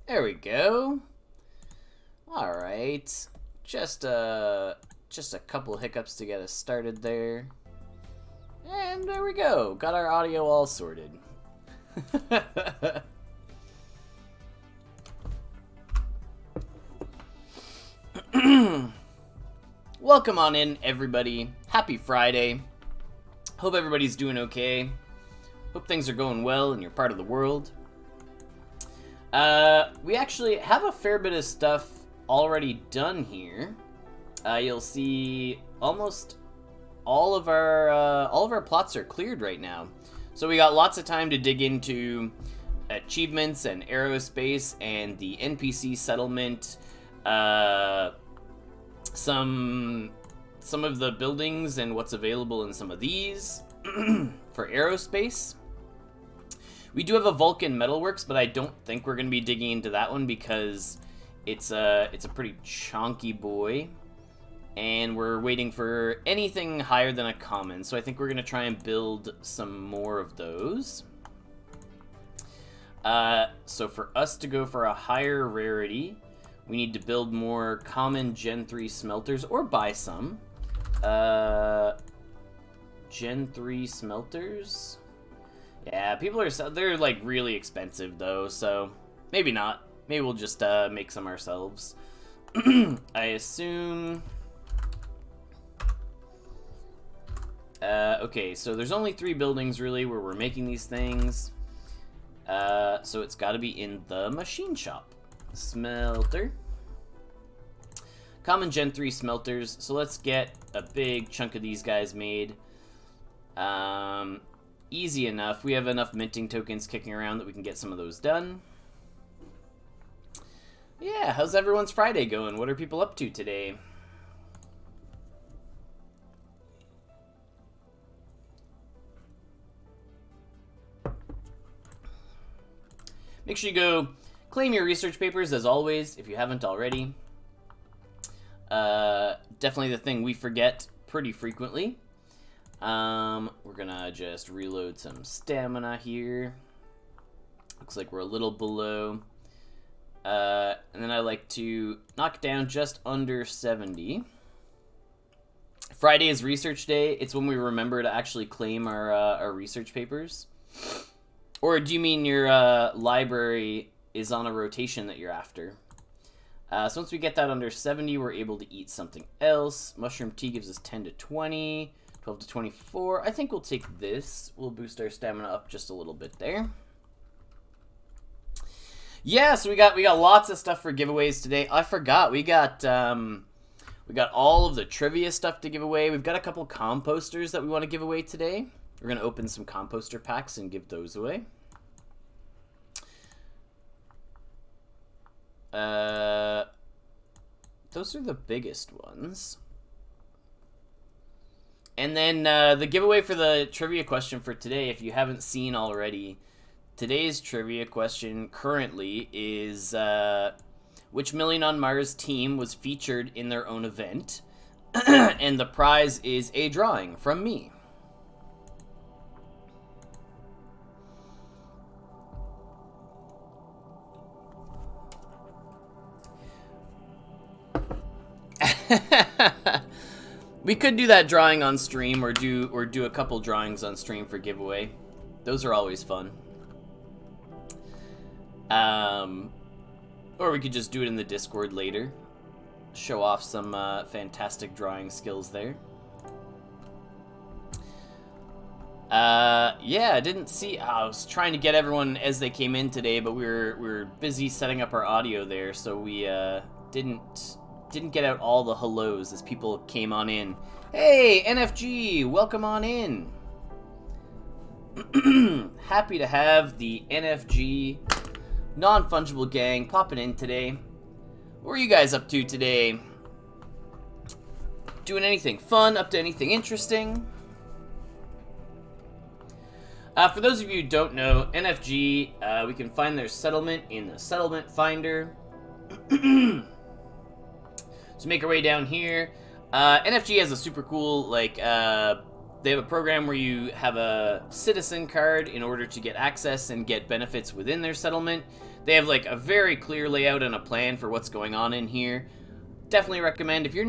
There we go. All right. Just a couple hiccups to get us started there. And there we go. Got our audio all sorted. Welcome on in, everybody. Happy Friday. Hope everybody's doing okay. Hope things are going well in your part of the world. We actually have a fair bit of stuff already done here. You'll see almost all of our plots are cleared right now. So we got lots of time to dig into achievements and aerospace and the NPC settlement. Some of the buildings and what's available in some of these for aerospace. We do have a Vulcan Metalworks, but I don't think we're going to be digging into that one because it's a pretty chunky boy. And we're waiting for anything higher than a common, so I think we're going to try and build some more of those. So for us to go for a higher rarity, we need to build more common Gen 3 smelters, or buy some. Gen 3 smelters? Yeah, they're like really expensive though, so maybe not. Maybe we'll just make some ourselves. I assume... okay, so there's only 3 buildings really where we're making these things. So it's got to be in the machine shop. Smelter. Common Gen 3 smelters. So let's get a big chunk of these guys made. Easy enough. We have enough minting tokens kicking around that we can get some of those done. Yeah, how's everyone's Friday going? What are people up to today? Make sure you go claim your research papers, as always, if you haven't already. Definitely the thing we forget pretty frequently. We're gonna just reload some stamina here. Looks like we're a little below. And then I like to knock down just under 70. Friday is research day. It's when we remember to actually claim our research papers. Or do you mean your library is on a rotation that you're after? So once we get that under 70, we're able to eat something else. Mushroom tea gives us 10 to 20, 12 to 24. I think we'll take this. We'll boost our stamina up just a little bit there. Yeah, so we got lots of stuff for giveaways today. I forgot we got all of the trivia stuff to give away. We've got a couple composters that we want to give away today. We're going to open some composter packs and give those away. Those are the biggest ones. And then the giveaway for the trivia question for today, if you haven't seen already, today's trivia question currently is which Million on Mars team was featured in their own event? And the prize is a drawing from me. We could do that drawing on stream, or do a couple drawings on stream for giveaway. Those are always fun. Or we could just do it in the Discord later. Show off some fantastic drawing skills there. Yeah, I didn't see. I was trying to get everyone as they came in today, but we were busy setting up our audio there, so we didn't get out all the hellos as people came on in. Hey, NFG, welcome on in. Happy to have the NFG non-fungible gang popping in today. What are you guys up to today? Doing anything fun? Up to anything interesting? For those of you who don't know, NFG, we can find their settlement in the settlement finder. So make our way down here. NFG has a super cool, like, they have a program where you have a citizen card in order to get access and get benefits within their settlement. They have like a very clear layout and a plan for what's going on in here. Definitely recommend, if you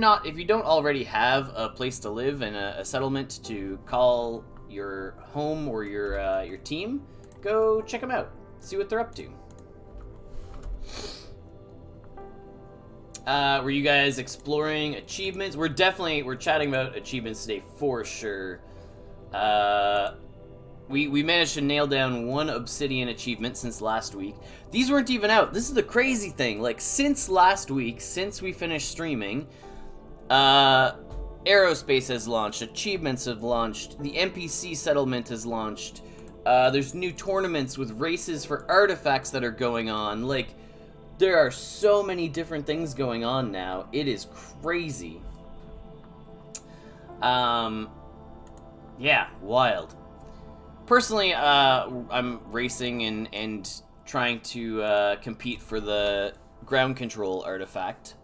don't already have a place to live and a settlement to call your home or your team, go check them out. See what they're up to. Were you guys exploring achievements? We're chatting about achievements today for sure. We managed to nail down one obsidian achievement since last week. These weren't even out. This is the crazy thing. Like, since last week, since we finished streaming, Aerospace has launched, achievements have launched, the NPC settlement has launched, there's new tournaments with races for artifacts that are going on. Like, there are so many different things going on now. It is crazy. Yeah, wild. Personally, I'm racing and trying to compete for the ground control artifact.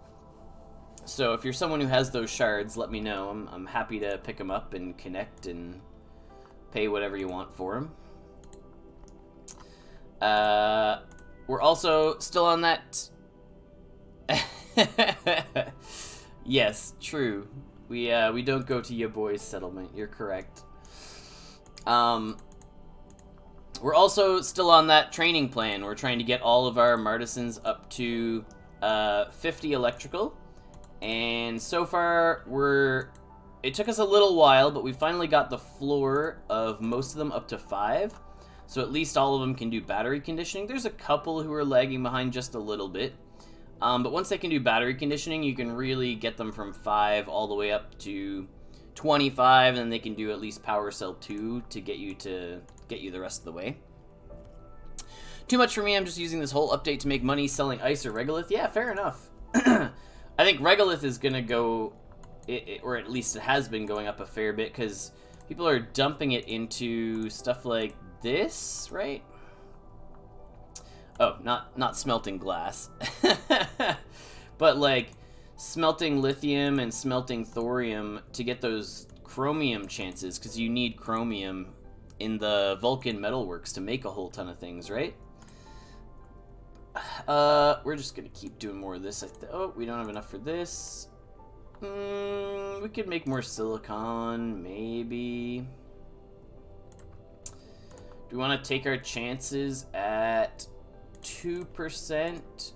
So if you're someone who has those shards, let me know. I'm happy to pick them up and connect and pay whatever you want for them. We're also still on that... Yes, true. We don't go to your boy's settlement. You're correct. We're also still on that training plan. We're trying to get all of our martisans up to 50 electrical. And so far, it took us a little while, but we finally got the floor of most of them up to 5. So at least all of them can do battery conditioning. There's a couple who are lagging behind just a little bit. But once they can do battery conditioning, you can really get them from 5 all the way up to 25, and then they can do at least Power Cell 2 to get you the rest of the way. Too much for me. I'm just using this whole update to make money selling ice or regolith. Yeah, fair enough. I think regolith is gonna go, or at least it has been going up a fair bit, because people are dumping it into stuff like this, right? Oh, not smelting glass, but like smelting lithium and smelting thorium to get those chromium chances, because you need chromium in the Vulcan metalworks to make a whole ton of things, right? We're just gonna keep doing more of this. Oh, we don't have enough for this. We could make more silicon, maybe. Do we want to take our chances at 2%?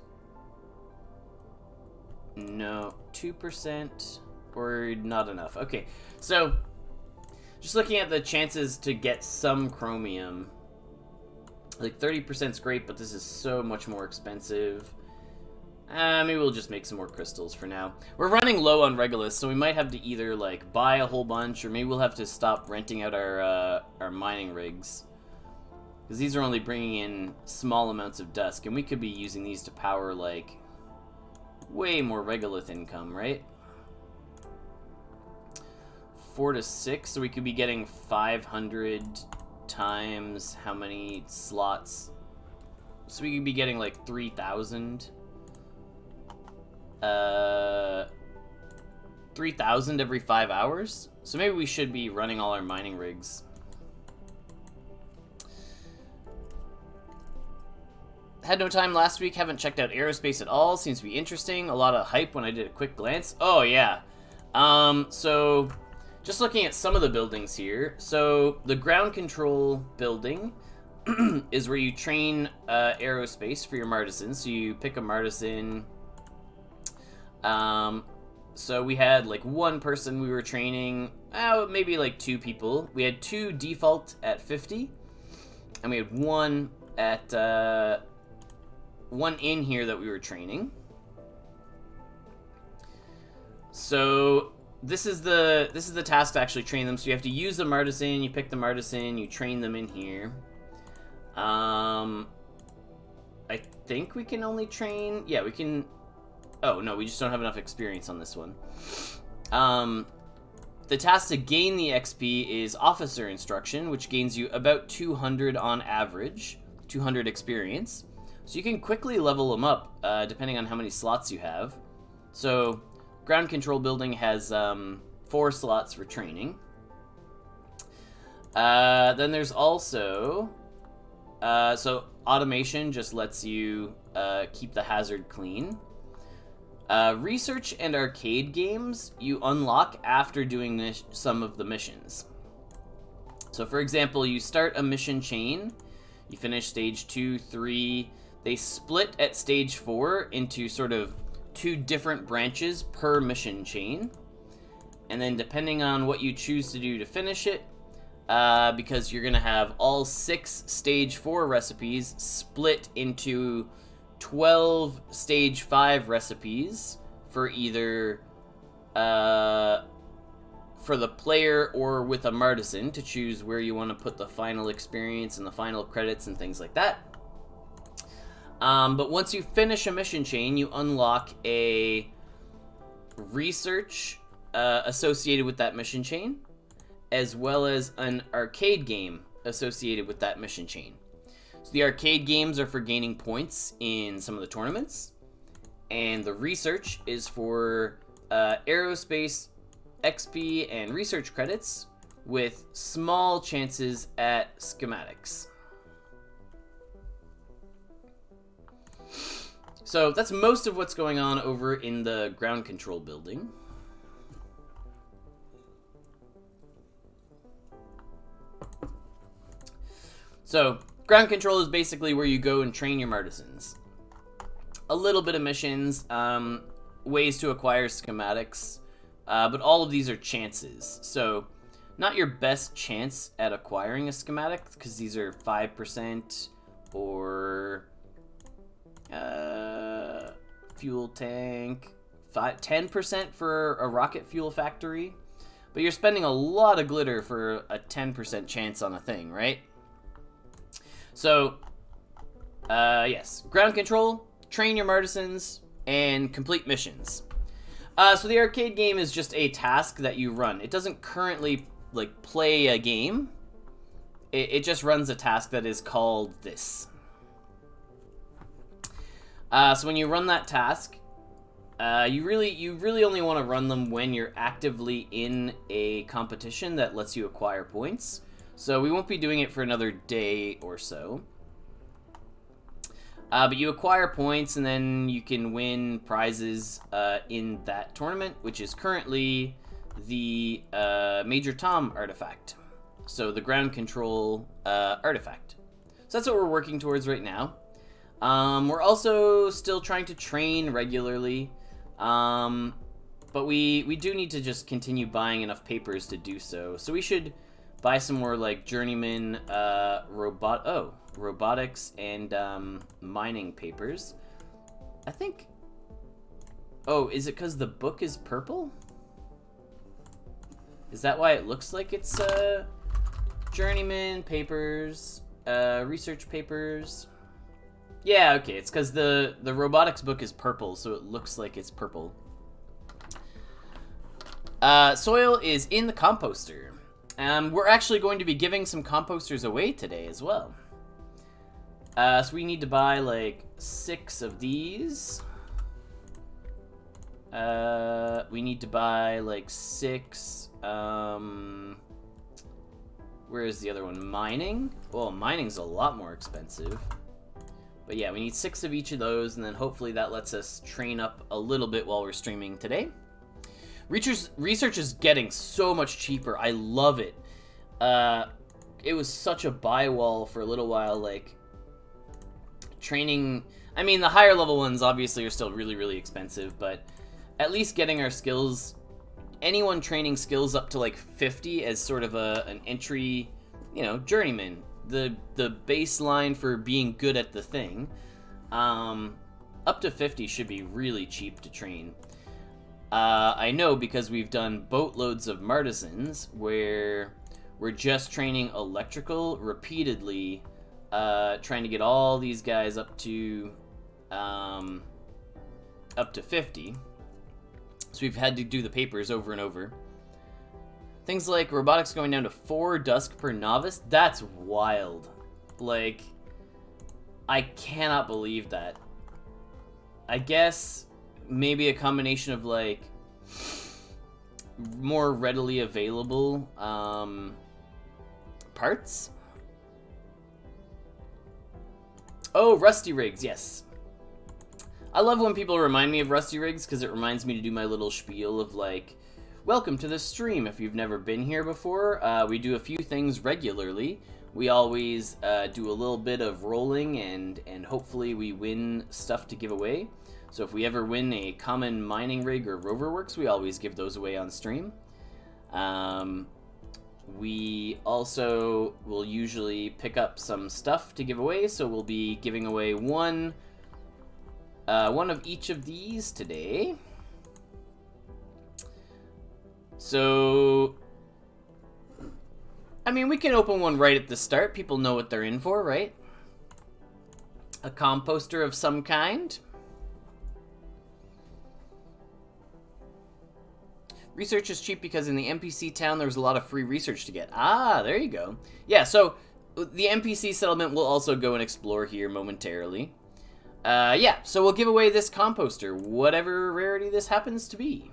No, 2% or not enough. Okay, so just looking at the chances to get some chromium, like 30% is great, but this is so much more expensive. Maybe we'll just make some more crystals for now. We're running low on regolith, so we might have to either like buy a whole bunch, or maybe we'll have to stop renting out our mining rigs, because these are only bringing in small amounts of dusk, and we could be using these to power like way more regolith income, right? 4 to 6, so we could be getting 500 times how many slots? So we could be getting like 3,000. 3,000 every 5 hours. So maybe we should be running all our mining rigs. Had no time last week. Haven't checked out Aerospace at all. Seems to be interesting. A lot of hype when I did a quick glance. Oh yeah. So just looking at some of the buildings here. So the ground control building is where you train Aerospace for your martisans. So you pick a martisan. So we had like one person we were training, maybe like 2 people. We had 2 default at 50, and we had one at one in here that we were training. So this is the task to actually train them. So you have to use the martisan, you pick the martisan, you train them in here. I think we can only train, yeah, we can. Oh, no, we just don't have enough experience on this one. The task to gain the XP is Officer Instruction, which gains you about 200 on average, 200 experience. So you can quickly level them up, depending on how many slots you have. So, Ground Control Building has 4 slots for training. Then there's also So automation just lets you keep the hazard clean. Research and arcade games you unlock after doing some of the missions. So for example, you start a mission chain, you finish stage 2, 3, they split at stage 4 into sort of 2 different branches per mission chain. And then depending on what you choose to do to finish it, because you're going to have all 6 stage 4 recipes split into 12 stage 5 recipes for either for the player or with a martisan to choose where you want to put the final experience and the final credits and things like that. But once you finish a mission chain, you unlock a research associated with that mission chain, as well as an arcade game associated with that mission chain. So the arcade games are for gaining points in some of the tournaments, and the research is for Aerospace XP and research credits with small chances at schematics. So that's most of what's going on over in the ground control building. So ground control is basically where you go and train your martisans. A little bit of missions, ways to acquire schematics, but all of these are chances. So not your best chance at acquiring a schematic, because these are 5% or fuel tank, 10% for a rocket fuel factory. But you're spending a lot of glitter for a 10% chance on a thing, right? So, yes, ground control, train your martisans, and complete missions. So the arcade game is just a task that you run. It doesn't currently, like, play a game. It just runs a task that is called this. So when you run that task, you really only want to run them when you're actively in a competition that lets you acquire points. So we won't be doing it for another day or so. But you acquire points, and then you can win prizes in that tournament, which is currently the Major Tom artifact. So the ground control artifact. So that's what we're working towards right now. We're also still trying to train regularly. But we do need to just continue buying enough papers to do so. So we should buy some more, like, journeyman robotics and mining papers. I think... Oh, is it because the book is purple? Is that why it looks like it's journeyman papers, research papers? Yeah, okay, it's because the robotics book is purple, so it looks like it's purple. Soil is in the composter. We're actually going to be giving some composters away today as well. So we need to buy, like, 6 of these. We need to buy, like, 6, where is the other one? Mining? Well, mining's a lot more expensive. But yeah, we need 6 of each of those, and then hopefully that lets us train up a little bit while we're streaming today. Research is getting so much cheaper. I love it. It was such a buy wall for a little while, like, training... I mean, the higher level ones obviously are still really, really expensive, but at least getting our skills... Anyone training skills up to, like, 50 as sort of an entry, you know, journeyman. The baseline for being good at the thing. Up to 50 should be really cheap to train. I know because we've done boatloads of martisans where we're just training electrical repeatedly, trying to get all these guys up to 50. So we've had to do the papers over and over. Things like robotics going down to 4 Dusk per novice. That's wild. Like, I cannot believe that. I guess maybe a combination of, like, more readily available parts. Oh, Rusty Rigs, yes. I love when people remind me of Rusty Rigs because it reminds me to do my little spiel of like, welcome to the stream. If you've never been here before, we do a few things regularly. We always do a little bit of rolling and hopefully we win stuff to give away. So if we ever win a common mining rig or Roverworks, we always give those away on stream. We also will usually pick up some stuff to give away, so we'll be giving away one of each of these today. So, I mean, we can open one right at the start. People know what they're in for, right? A composter of some kind. Research is cheap because in the NPC town there was a lot of free research to get. Ah, there you go. Yeah, so the NPC settlement will also go and explore here momentarily. Yeah, so we'll give away this composter, whatever rarity this happens to be.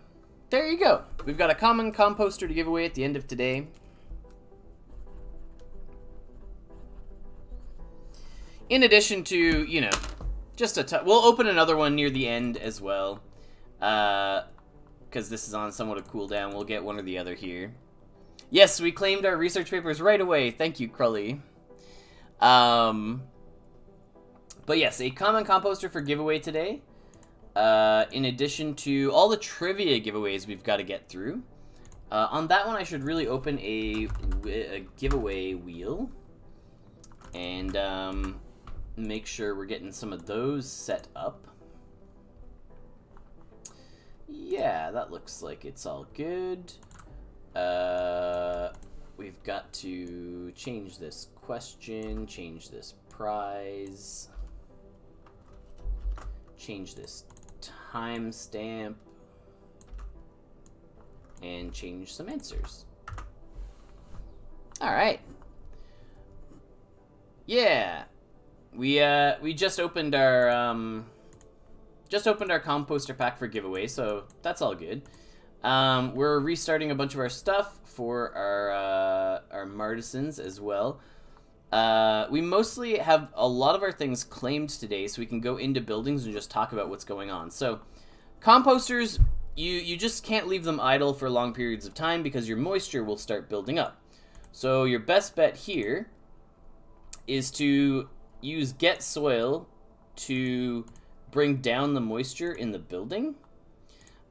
There you go. We've got a common composter to give away at the end of today. In addition to, you know, just we'll open another one near the end as well. Because this is on somewhat of cooldown, we'll get one or the other here. Yes, we claimed our research papers right away. Thank you, Crully. But yes, a common composter for giveaway today. In addition to all the trivia giveaways we've got to get through. On that one, I should really open a giveaway wheel. And make sure we're getting some of those set up. Yeah, that looks like it's all good. We've got to change this question, change this prize, change this timestamp, and change some answers. All right. Yeah, we just opened our composter pack for giveaway, so that's all good. We're restarting a bunch of our stuff for our Martisans as well. We mostly have a lot of our things claimed today, so we can go into buildings and just talk about what's going on. So, composters, you just can't leave them idle for long periods of time because your moisture will start building up. So your best bet here is to use Get Soil to bring down the moisture in the building.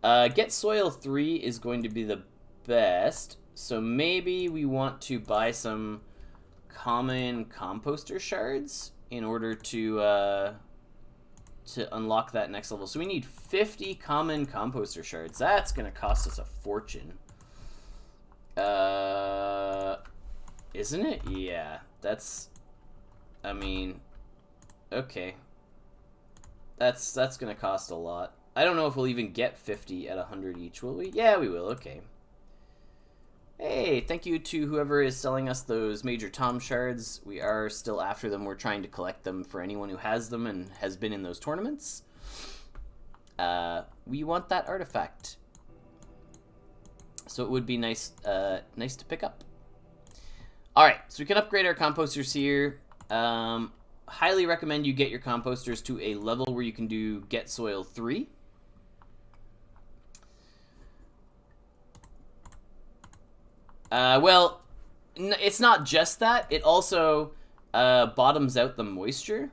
Get Soil 3 is going to be the best, so maybe we want to buy some common composter shards in order to unlock that next level. So we need 50 common composter shards. That's going to cost us a fortune. Isn't it? Yeah, that's, I mean, okay. That's going to cost a lot. I don't know if we'll even get 50 at 100 each, will we? Yeah, we will. Okay. Hey, thank you to whoever is selling us those Major Tom shards. We are still after them. We're trying to collect them for anyone who has them and has been in those tournaments. We want that artifact. So it would be nice nice to pick up. All right, so we can upgrade our composters here. Highly recommend you get your composters to a level where you can do Get Soil 3. Well, it's not just that. It also bottoms out the moisture,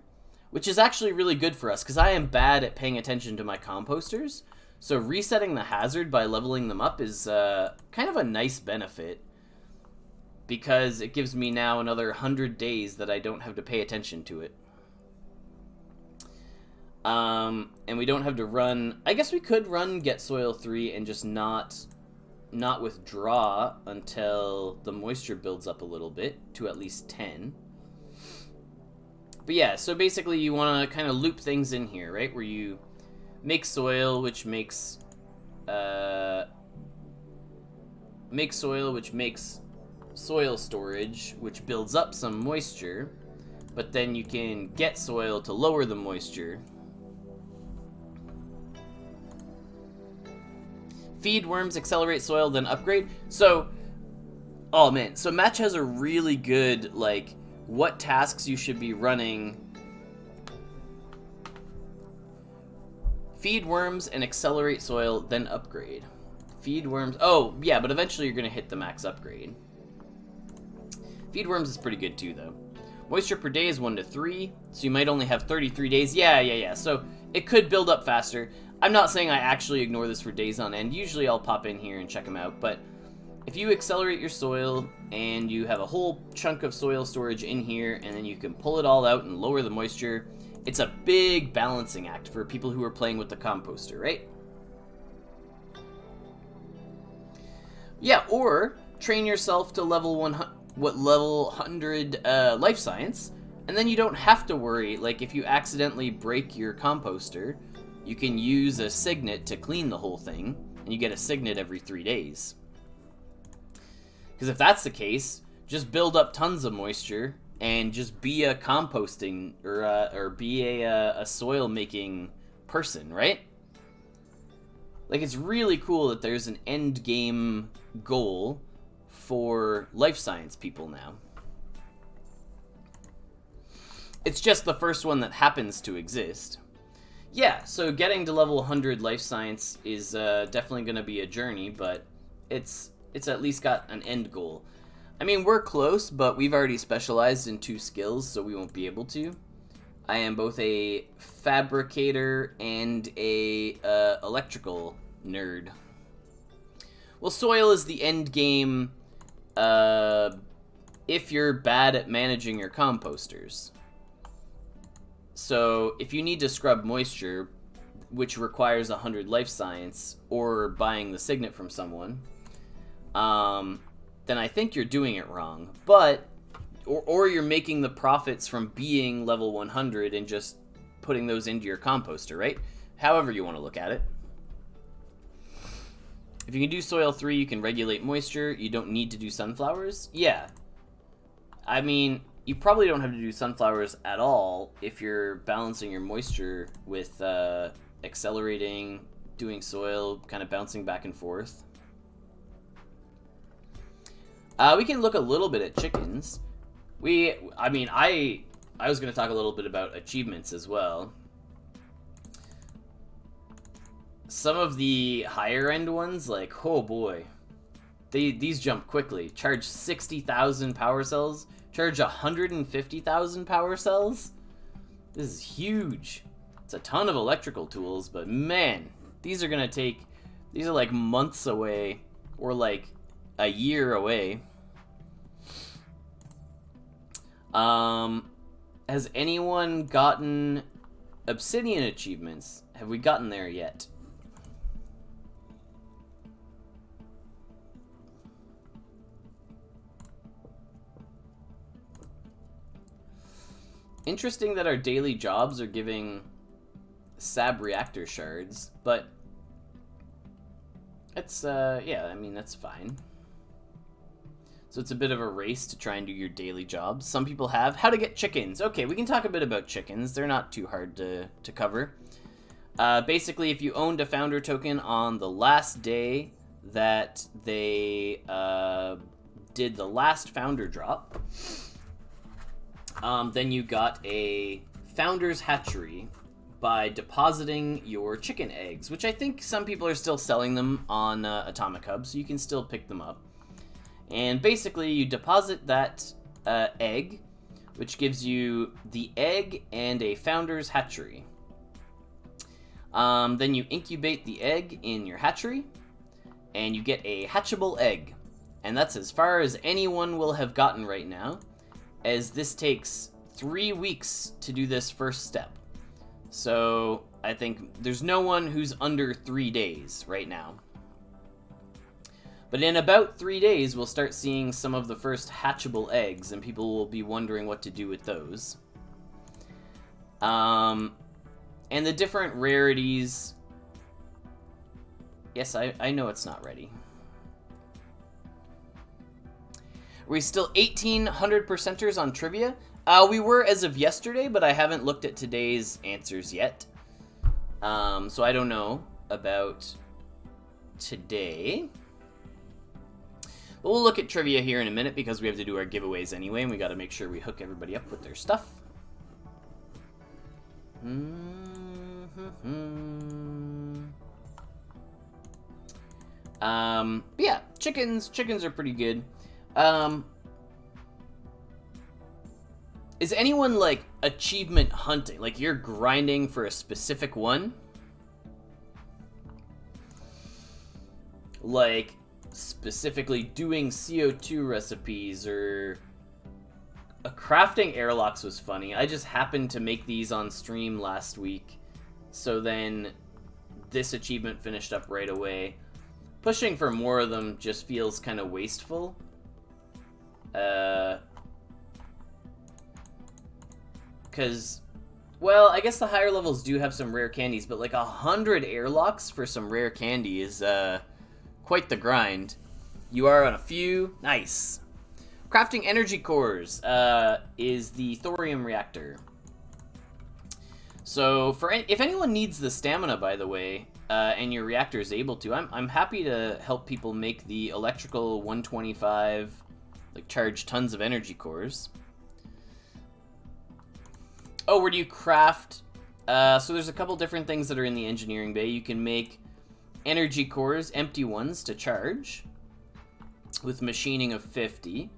which is actually really good for us because I am bad at paying attention to my composters. So resetting the hazard by leveling them up is kind of a nice benefit because it gives me now another 100 days that I don't have to pay attention to it. And we don't have to run... I guess we could run Get Soil 3 and just not withdraw until the moisture builds up a little bit to at least 10. But yeah, so basically you want to kind of loop things in here, right? Where you make soil, which makes soil storage, which builds up some moisture, but then you can get soil to lower the moisture. Feed worms, accelerate soil, then upgrade. So, oh man, so Match has a really good, like, what tasks you should be running Feed worms and accelerate soil, then upgrade. Feed worms. Oh, yeah, but eventually you're going to hit the max upgrade. Feed worms is pretty good too, though. Moisture per day is 1 to 3, so you might only have 33 days. Yeah. So it could build up faster. I'm not saying I actually ignore this for days on end. Usually I'll pop in here and check them out, but if you accelerate your soil and you have a whole chunk of soil storage in here and then you can pull it all out and lower the moisture, it's a big balancing act for people who are playing with the composter, right? Yeah, or train yourself to level 100 life science, and then you don't have to worry. Like, if you accidentally break your composter, you can use a signet to clean the whole thing, and you get a signet every 3 days. Because if that's the case, just build up tons of moisture and just be a composting or be a soil making person, right? Like, it's really cool that there's an end game goal for life science people now. It's just the first one that happens to exist. Yeah, so getting to level 100 life science is definitely going to be a journey, but it's at least got an end goal. I mean, we're close, but we've already specialized in 2 skills, so we won't be able to. I am both a fabricator and a electrical nerd. Well, soil is the end game if you're bad at managing your composters. So if you need to scrub moisture, which requires 100 life science, or buying the signet from someone, then I think you're doing it wrong. But, or you're making the profits from being level 100 and just putting those into your composter, right? However you want to look at it. If you can do soil 3, you can regulate moisture. You don't need to do sunflowers. Yeah. I mean, you probably don't have to do sunflowers at all if you're balancing your moisture with accelerating, doing soil, kind of bouncing back and forth. We can look a little bit at chickens. I was going to talk a little bit about achievements as well. Some of the higher end ones, like, oh boy, these jump quickly. Charge 60,000 power cells. Charge 150,000 power cells. This is huge. It's a ton of electrical tools, but man, these are like months away, or like a year away. Has anyone gotten obsidian achievements? Have we gotten there yet? Interesting that our daily jobs are giving sab reactor shards, but it's, yeah, I mean, that's fine. So it's a bit of a race to try and do your daily jobs. Some people have. How to get chickens. Okay, we can talk a bit about chickens. They're not too hard to cover. Basically, if you owned a founder token on the last day that they did the last founder drop, then you got a founder's hatchery by depositing your chicken eggs, which I think some people are still selling them on Atomic Hub, so you can still pick them up. And basically, you deposit that egg, which gives you the egg and a founder's hatchery. Then you incubate the egg in your hatchery, and you get a hatchable egg. And that's as far as anyone will have gotten right now, as this takes 3 weeks to do this first step. So I think there's no one who's under 3 days right now. But in about 3 days, we'll start seeing some of the first hatchable eggs, and people will be wondering what to do with those. And the different rarities... Yes, I know it's not ready. Are we still 1,800%ers on trivia? We were as of yesterday, but I haven't looked at today's answers yet. So I don't know about today. But we'll look at trivia here in a minute because we have to do our giveaways anyway, and we got to make sure we hook everybody up with their stuff. But yeah, chickens are pretty good. Is anyone, like, achievement hunting? Like, you're grinding for a specific one? Like, specifically doing CO2 recipes, or... crafting airlocks was funny. I just happened to make these on stream last week, so then this achievement finished up right away. Pushing for more of them just feels kind of wasteful. Because, well, I guess the higher levels do have some rare candies, but like 100 airlocks for some rare candy is quite the grind. You are on a few. Nice. Crafting energy cores is the thorium reactor. So if anyone needs the stamina, by the way, and your reactor is able to, I'm happy to help people make the electrical 125, like, charge tons of energy cores. Oh, where do you craft? So there's a couple different things that are in the engineering bay. You can make energy cores, empty ones, to charge with machining of 50.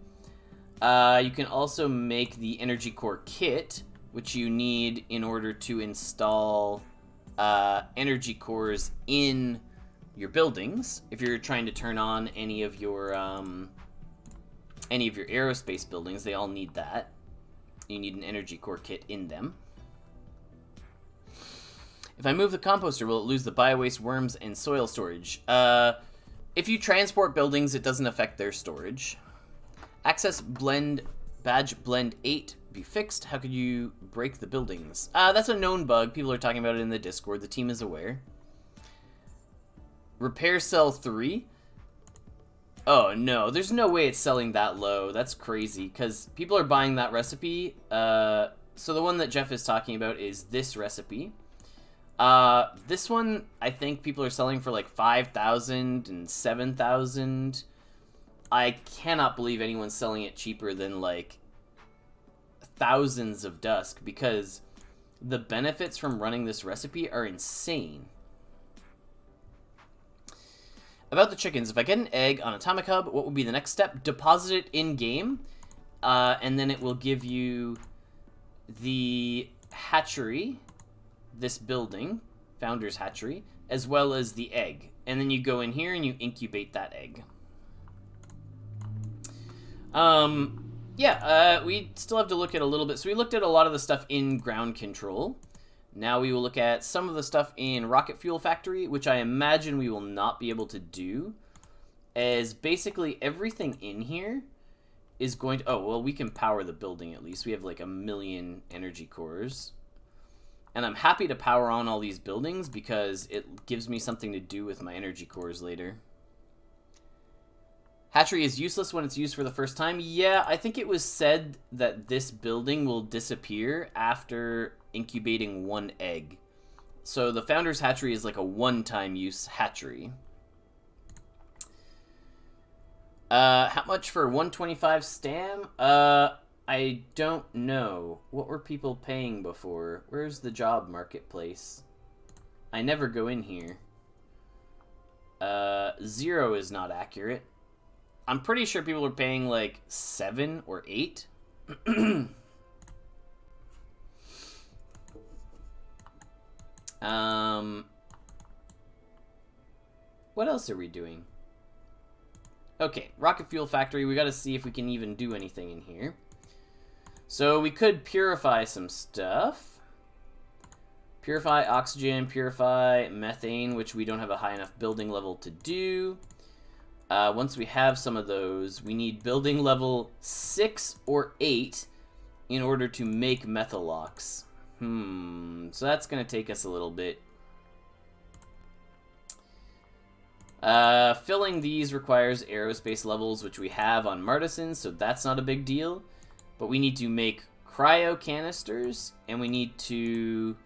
You can also make the energy core kit, which you need in order to install energy cores in your buildings. If you're trying to turn on any of your aerospace buildings, they all need that. You need an energy core kit in them. If I move the composter, will it lose the biowaste, worms, and soil storage? If you transport buildings, it doesn't affect their storage. Access blend badge blend 8 be fixed. How could you break the buildings? That's a known bug. People are talking about it in the Discord. The team is aware. Repair cell 3. Oh no, there's no way it's selling that low. That's crazy, because people are buying that recipe. So the one that Jeff is talking about is this recipe. This one, I think people are selling for like 5,000 and 7,000. I cannot believe anyone's selling it cheaper than like thousands of Dusk, because the benefits from running this recipe are insane. About the chickens, if I get an egg on Atomic Hub, what would be the next step? Deposit it in-game, and then it will give you the hatchery, this building, Founder's Hatchery, as well as the egg. And then you go in here and you incubate that egg. We still have to look at a little bit. So we looked at a lot of the stuff in ground control. Now we will look at some of the stuff in Rocket Fuel Factory, which I imagine we will not be able to do, as basically everything in here is going to... Oh, well, we can power the building at least. We have like 1,000,000 energy cores. And I'm happy to power on all these buildings because it gives me something to do with my energy cores later. Hatchery is useless when it's used for the first time. Yeah, I think it was said that this building will disappear after incubating one egg. So the Founder's Hatchery is like a one-time use hatchery. How much for 125 stam? I don't know. What were people paying before? Where's the job marketplace? I never go in here. 0 is not accurate. I'm pretty sure people are paying like 7 or 8. What else are we doing? Okay, Rocket Fuel Factory. We got to see if we can even do anything in here. So we could purify some stuff. Purify oxygen, purify methane, which we don't have a high enough building level to do. Once we have some of those, we need building level 6 or 8 in order to make methalox. So that's going to take us a little bit. Filling these requires aerospace levels, which we have on Martisan, so that's not a big deal. But we need to make cryo canisters, and we need to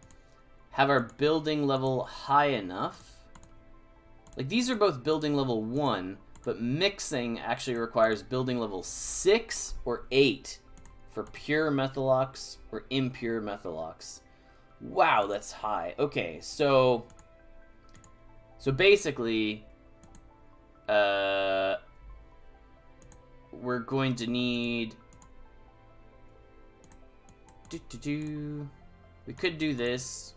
have our building level high enough. Like, these are both building level 1, but mixing actually requires building level 6 or 8 for pure methalox or impure methalox. Wow, that's high. Okay, so basically, we're going to need... We could do this.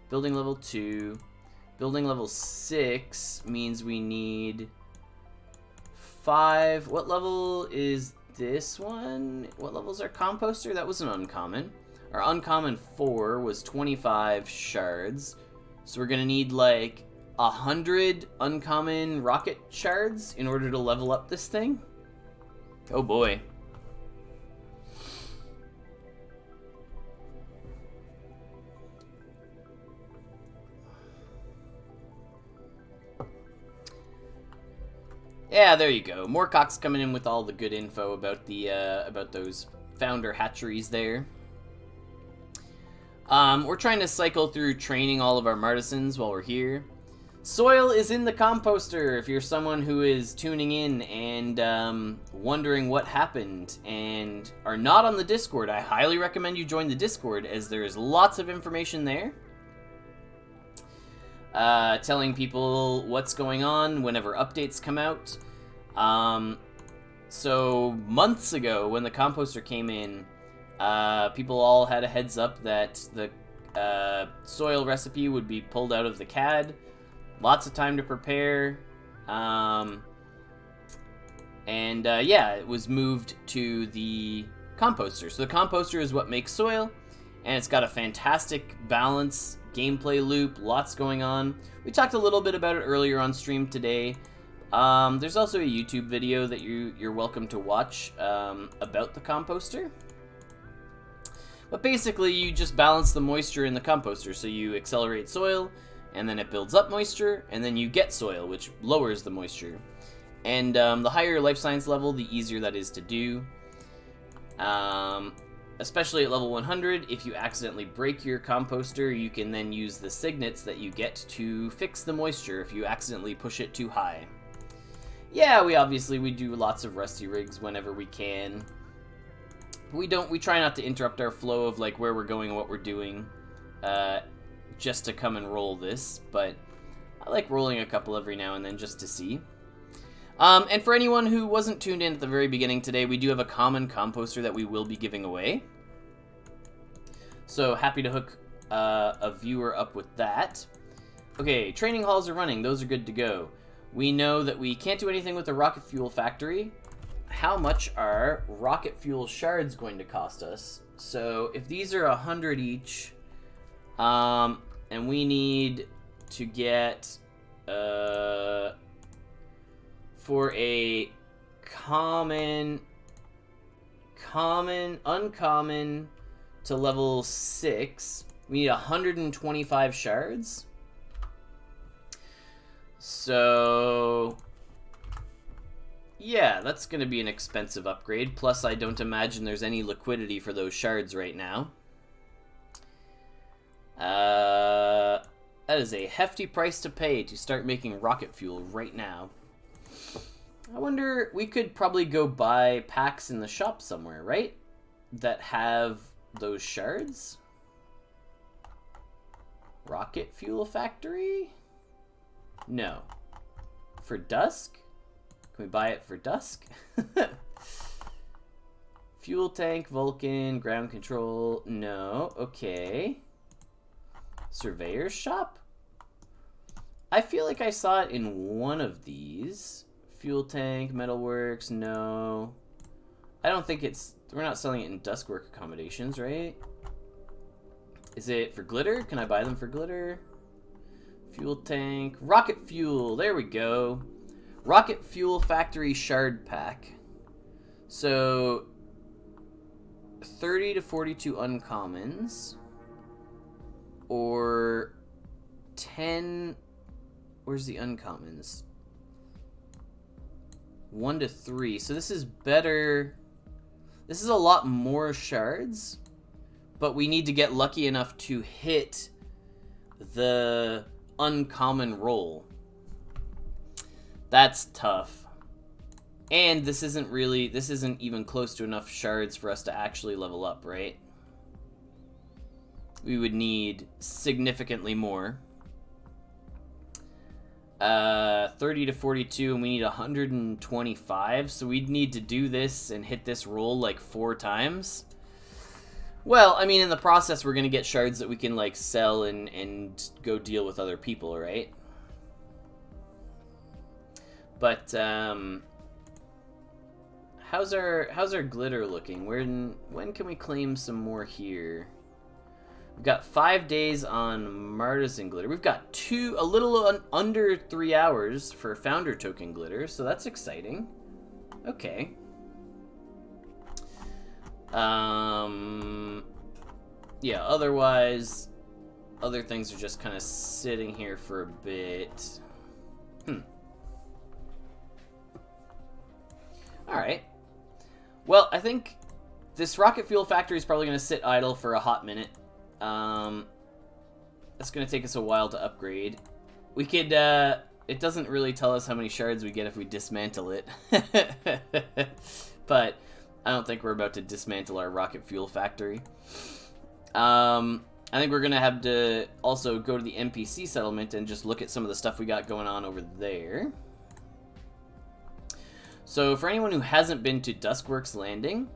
Building level 2. Building level 6 means we need 5. What level is this one? What level's our composter? That was an uncommon. Our uncommon 4 was 25 shards. So we're gonna need like 100 uncommon rocket shards in order to level up this thing. Oh boy. Yeah, there you go. Moorcock's coming in with all the good info about the about those founder hatcheries there. We're trying to cycle through training all of our martisans while we're here. Soil is in the composter if you're someone who is tuning in and wondering what happened and are not on the Discord. I highly recommend you join the Discord as there is lots of information there. Telling people what's going on whenever updates come out. So months ago when the composter came in, people all had a heads up that the soil recipe would be pulled out of the CAD. Lots of time to prepare. Yeah, it was moved to the composter. So the composter is what makes soil, and it's got a fantastic balance, gameplay loop, lots going on. We talked a little bit about it earlier on stream today. There's also a YouTube video that you're welcome to watch about the composter. But basically, you just balance the moisture in the composter. So you accelerate soil, and then it builds up moisture, and then you get soil, which lowers the moisture. And the higher your life science level, the easier that is to do. Especially at level 100, if you accidentally break your composter, you can then use the signets that you get to fix the moisture if you accidentally push it too high. Yeah, we do lots of rusty rigs whenever we can. We try not to interrupt our flow of like where we're going and what we're doing, just to come and roll this, but I like rolling a couple every now and then just to see. And for anyone who wasn't tuned in at the very beginning today, we do have a common composter that we will be giving away. So happy to hook a viewer up with that. Okay, training halls are running. Those are good to go. We know that we can't do anything with the rocket fuel factory. How much are rocket fuel shards going to cost us? So if these are 100 each, and we need to get... for a uncommon to level 6, we need 125 shards. So, yeah, that's going to be an expensive upgrade. Plus, I don't imagine there's any liquidity for those shards right now. That is a hefty price to pay to start making rocket fuel right now. I wonder, we could probably go buy packs in the shop somewhere, right? That have those shards? Rocket fuel factory? No. For Dusk? Can we buy it for Dusk? Fuel tank, Vulcan, ground control. No. Okay. Surveyor's shop? I feel like I saw it in one of these. Fuel tank, metalworks, no. I don't think it's... We're not selling it in Dusk work accommodations, right? Is it for glitter? Can I buy them for glitter? Fuel tank. Rocket fuel. There we go. Rocket fuel factory shard pack. So 30 to 42 uncommons. Or 10... Where's the uncommons? 1 to 3. So this is better. This is a lot more shards. But we need to get lucky enough to hit the uncommon roll. That's tough. And this isn't even close to enough shards for us to actually level up, right? We would need significantly more. 30 to 42, and we need 125, so we'd need to do this and hit this roll like 4 times. Well, I mean, in the process, we're going to get shards that we can, like, sell and go deal with other people, right? But, how's our glitter looking? When can we claim some more here? We've got 5 days on Martisan glitter. We've got a little under 3 hours for founder token glitter, so that's exciting. Okay. Yeah, otherwise, other things are just kind of sitting here for a bit. Alright. Well, I think this rocket fuel factory is probably going to sit idle for a hot minute. It's going to take us a while to upgrade. We could, it doesn't really tell us how many shards we get if we dismantle it. But I don't think we're about to dismantle our rocket fuel factory. I think we're going to have to also go to the NPC settlement and just look at some of the stuff we got going on over there. So for anyone who hasn't been to Duskworks Landing,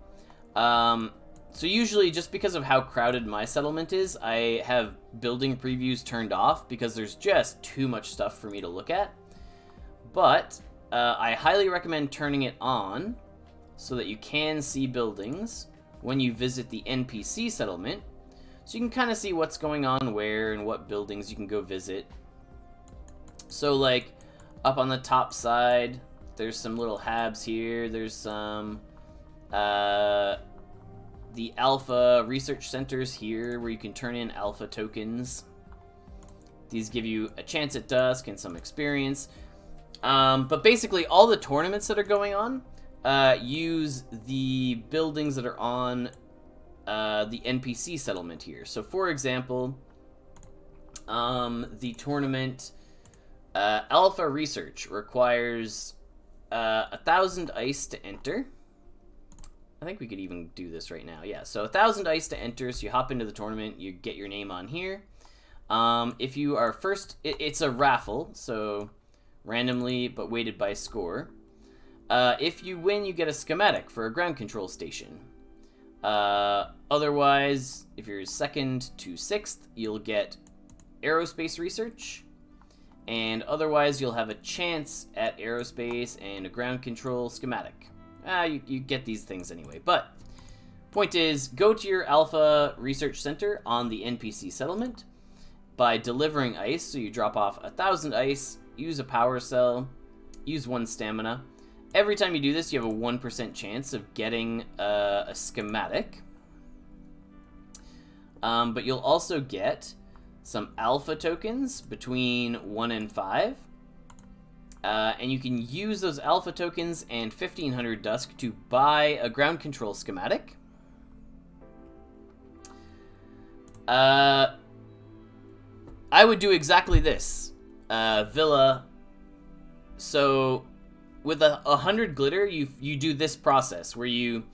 so usually just because of how crowded my settlement is, I have building previews turned off because there's just too much stuff for me to look at. But I highly recommend turning it on so that you can see buildings when you visit the NPC settlement. So you can kind of see what's going on where and what buildings you can go visit. So like up on the top side, there's some little habs here. There's some the alpha research centers here where you can turn in alpha tokens. These give you a chance at Dusk and some experience. But basically all the tournaments that are going on use the buildings that are on the NPC settlement here. So for example, the tournament Alpha Research requires 1,000 ice to enter. I think we could even do this right now. Yeah, so 1,000 ice to enter. So you hop into the tournament, you get your name on here. If you are first, it's a raffle, so randomly but weighted by score. If you win, you get a schematic for a ground control station. Otherwise, if you're second to sixth, you'll get aerospace research. And otherwise, you'll have a chance at aerospace and a ground control schematic. You get these things anyway. But point is, go to your Alpha Research Center on the NPC settlement by delivering ice. So you drop off 1,000 ice, use a power cell, use 1 stamina. Every time you do this, you have a 1% chance of getting a schematic. But you'll also get some alpha tokens between 1 and 5. And you can use those alpha tokens and 1,500 Dusk to buy a ground control schematic. I would do exactly this. Villa. So with 100 glitter, you do this process where you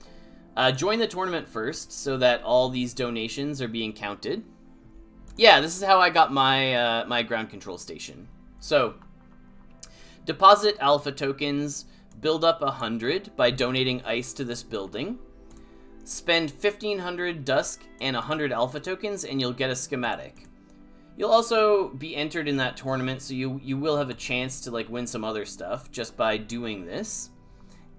join the tournament first so that all these donations are being counted. Yeah, this is how I got my my ground control station. So deposit alpha tokens, build up 100 by donating ice to this building. Spend 1,500 Dusk and 100 alpha tokens and you'll get a schematic. You'll also be entered in that tournament, so you will have a chance to like win some other stuff just by doing this.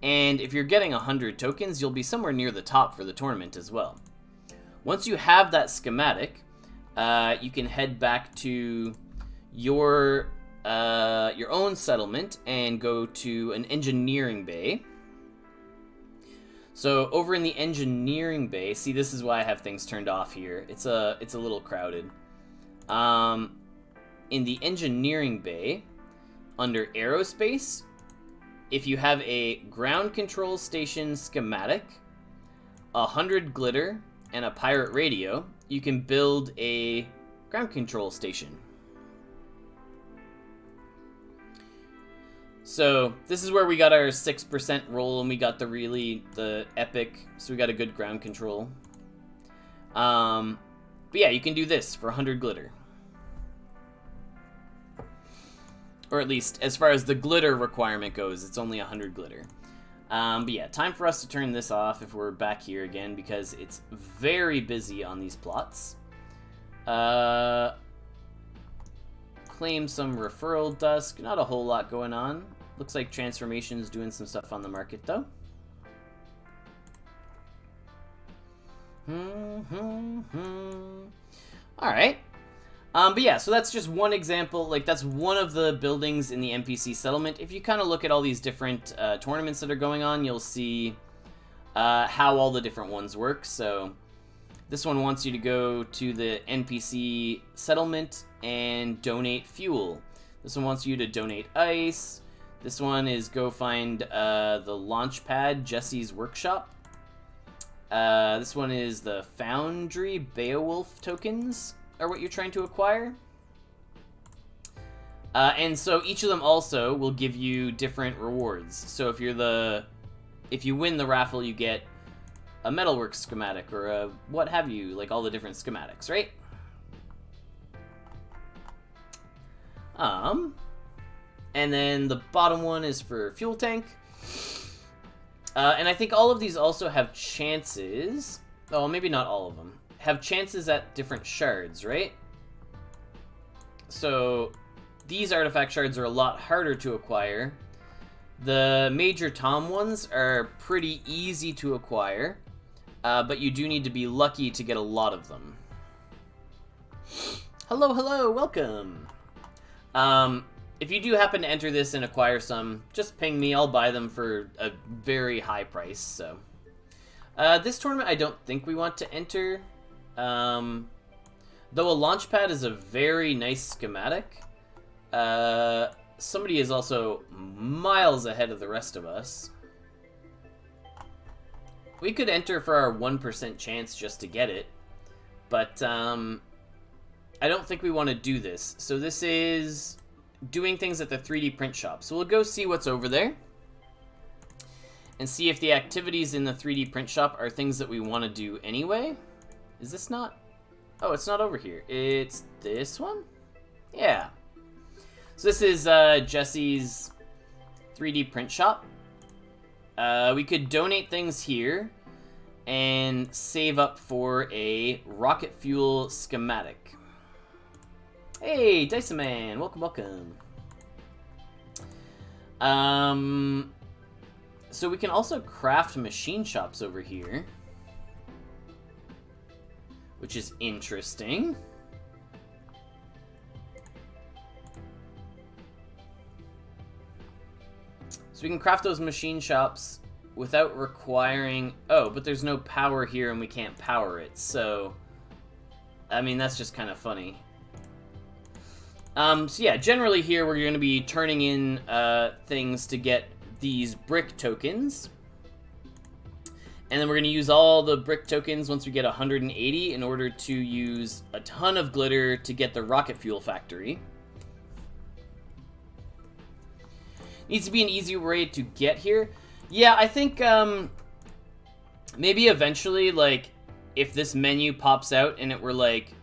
And if you're getting 100 tokens, you'll be somewhere near the top for the tournament as well. Once you have that schematic, you can head back to your own settlement and go to an engineering bay. So over in the engineering bay, see, this is why I have things turned off here. It's a little crowded. In the engineering bay, under aerospace, if you have a ground control station schematic, 100 glitter, and a pirate radio, you can build a ground control station. So this is where we got our 6% roll, and we got the epic, so we got a good ground control. But yeah, you can do this for 100 glitter. Or at least, as far as the glitter requirement goes, it's only 100 glitter. But yeah, time for us to turn this off if we're back here again, because it's very busy on these plots. Claim some referral Dusk. Not a whole lot going on. Looks like Transformation's doing some stuff on the market, though. Alright. But yeah, so that's just one example. Like, that's one of the buildings in the NPC settlement. If you kind of look at all these different tournaments that are going on, you'll see how all the different ones work. So this one wants you to go to the NPC settlement and donate fuel. This one wants you to donate ice. This one is go find the launch pad, Jesse's workshop. This one is the Foundry Beowulf tokens are what you're trying to acquire. And so each of them also will give you different rewards. So if you win the raffle, you get a metalwork schematic or a what have you, like all the different schematics, right? And then the bottom one is for fuel tank. And I think all of these also have chances. Oh, maybe not all of them. Have chances at different shards, right? So these artifact shards are a lot harder to acquire. The Major Tom ones are pretty easy to acquire, but you do need to be lucky to get a lot of them. Hello, hello, welcome. If you do happen to enter this and acquire some, just ping me. I'll buy them for a very high price. So this tournament I don't think we want to enter. Though a launch pad is a very nice schematic. Somebody is also miles ahead of the rest of us. We could enter for our 1% chance just to get it. But I don't think we want to do this. So this is doing things at the 3D print shop. So we'll go see what's over there and see if the activities in the 3D print shop are things that we want to do anyway. Is this not? Oh, it's not over here. It's this one? Yeah. So this is Jesse's 3D print shop. We could donate things here and save up for a rocket fuel schematic. Hey, Dyson Man, welcome, welcome. So we can also craft machine shops over here, which is interesting. So we can craft those machine shops without requiring... Oh, but there's no power here and we can't power it, so... I mean, that's just kind of funny. So yeah, generally here we're going to be turning in things to get these brick tokens. And then we're going to use all the brick tokens once we get 180 in order to use a ton of glitter to get the rocket fuel factory. Needs to be an easy way to get here. Yeah, I think maybe eventually, like, if this menu pops out and it were like...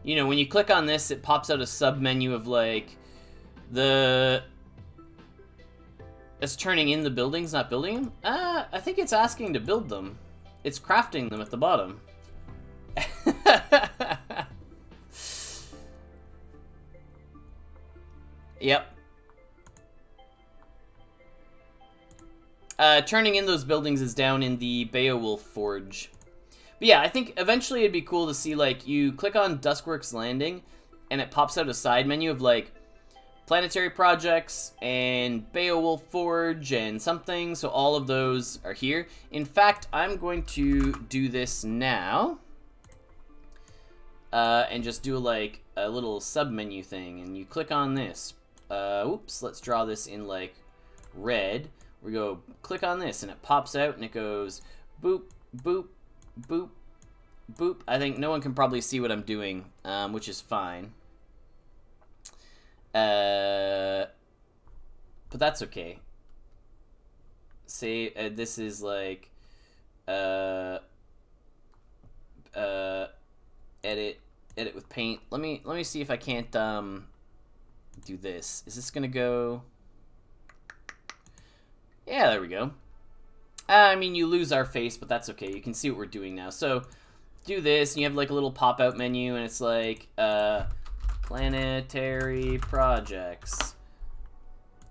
You know, when you click on this, it pops out a sub-menu of, like, it's turning in the buildings, not building them? I think it's asking to build them. It's crafting them at the bottom. Yep. Turning in those buildings is down in the Beowulf Forge. But yeah, I think eventually it'd be cool to see, like, you click on Duskworks Landing, and it pops out a side menu of, like, planetary projects, and Beowulf Forge, and something, so all of those are here. In fact, I'm going to do this now, and just do, like, a little sub-menu thing, and you click on this. Oops, let's draw this in, like, red. We go, click on this, and it pops out, and it goes, boop, boop, boop, boop. I think no one can probably see what I'm doing, which is fine. But that's okay. Say, this is like, edit with paint. Let me see if I can't, do this. Is this gonna go? Yeah, there we go. I mean, you lose our face, but that's okay. You can see what we're doing now. So do this, and you have like a little pop-out menu, and it's like planetary projects.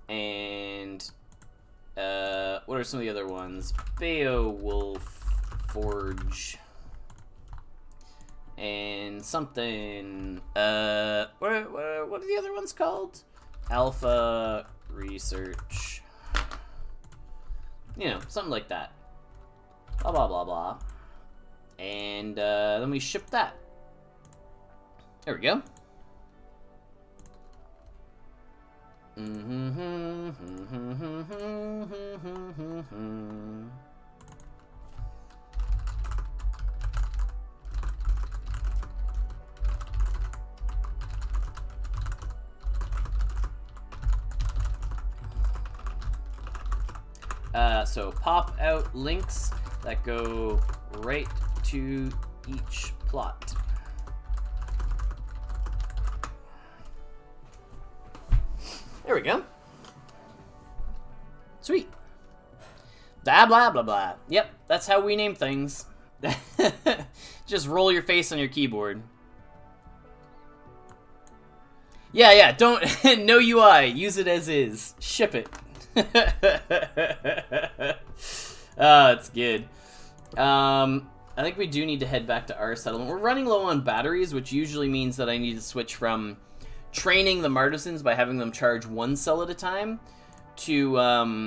And what are some of the other ones? Beowulf Forge. And something, what are the other ones called? Alpha Research. You know, something like that. Blah, blah, blah, blah. And then we ship that. There we go. So pop out links that go right to each plot. There we go. Sweet. Blah, blah, blah, blah. Yep, that's how we name things. Just roll your face on your keyboard. Yeah, don't, no UI, use it as is. Ship it. Oh, it's good. I think we do need to head back to our settlement. We're running low on batteries, which usually means that I need to switch from training the Martisans by having them charge 1 cell at a time to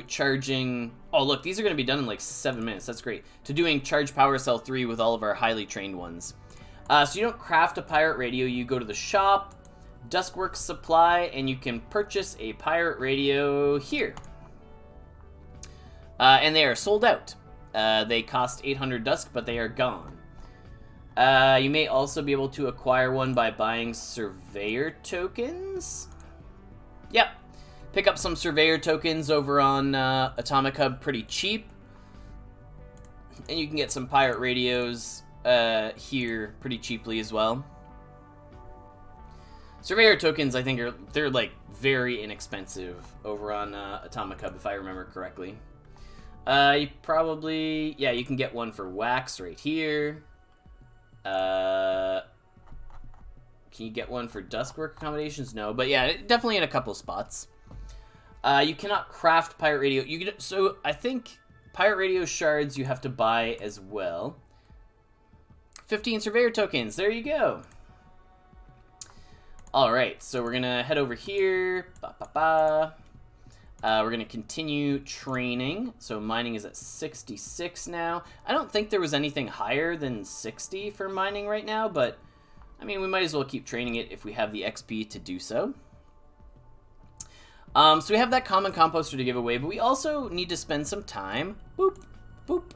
charging... Oh, look, these are going to be done in like 7 minutes. That's great. To doing charge power cell 3 with all of our highly trained ones. So you don't craft a pirate radio. You go to the shop, Duskworks Supply, and you can purchase a pirate radio here. And they are sold out. They cost 800 Dusk, but they are gone. You may also be able to acquire one by buying Surveyor tokens. Yep. Pick up some Surveyor tokens over on Atomic Hub pretty cheap. And you can get some pirate radios here pretty cheaply as well. Surveyor tokens, I think, they're like very inexpensive over on Atomic Hub, if I remember correctly. You probably, yeah, you can get one for wax right here. Can you get one for Duskwork accommodations? No, but yeah, definitely in a couple spots. You cannot craft pirate radio. You can, so I think pirate radio shards you have to buy as well. 15 Surveyor tokens. There you go. All right, so we're gonna head over here. We're gonna continue training. So mining is at 66 now. I don't think there was anything higher than 60 for mining right now, but I mean, we might as well keep training it if we have the XP to do so. So we have that common composter to give away, but we also need to spend some time, boop, boop,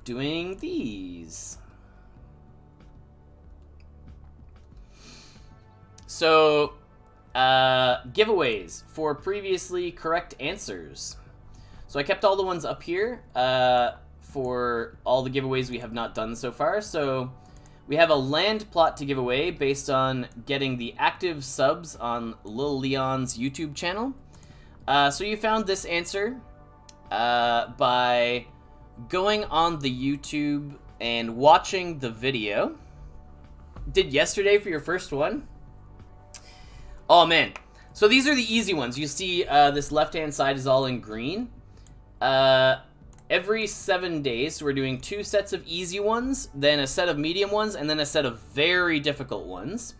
doing these. So, giveaways for previously correct answers. So I kept all the ones up here for all the giveaways we have not done so far. So we have a land plot to give away based on getting the active subs on Lil Leon's YouTube channel. So you found this answer by going on the YouTube and watching the video. Did yesterday for your first one? Oh, man. So these are the easy ones. You see this left-hand side is all in green. Every 7 days, so we're doing 2 sets of easy ones, then a set of medium ones, and then a set of very difficult ones.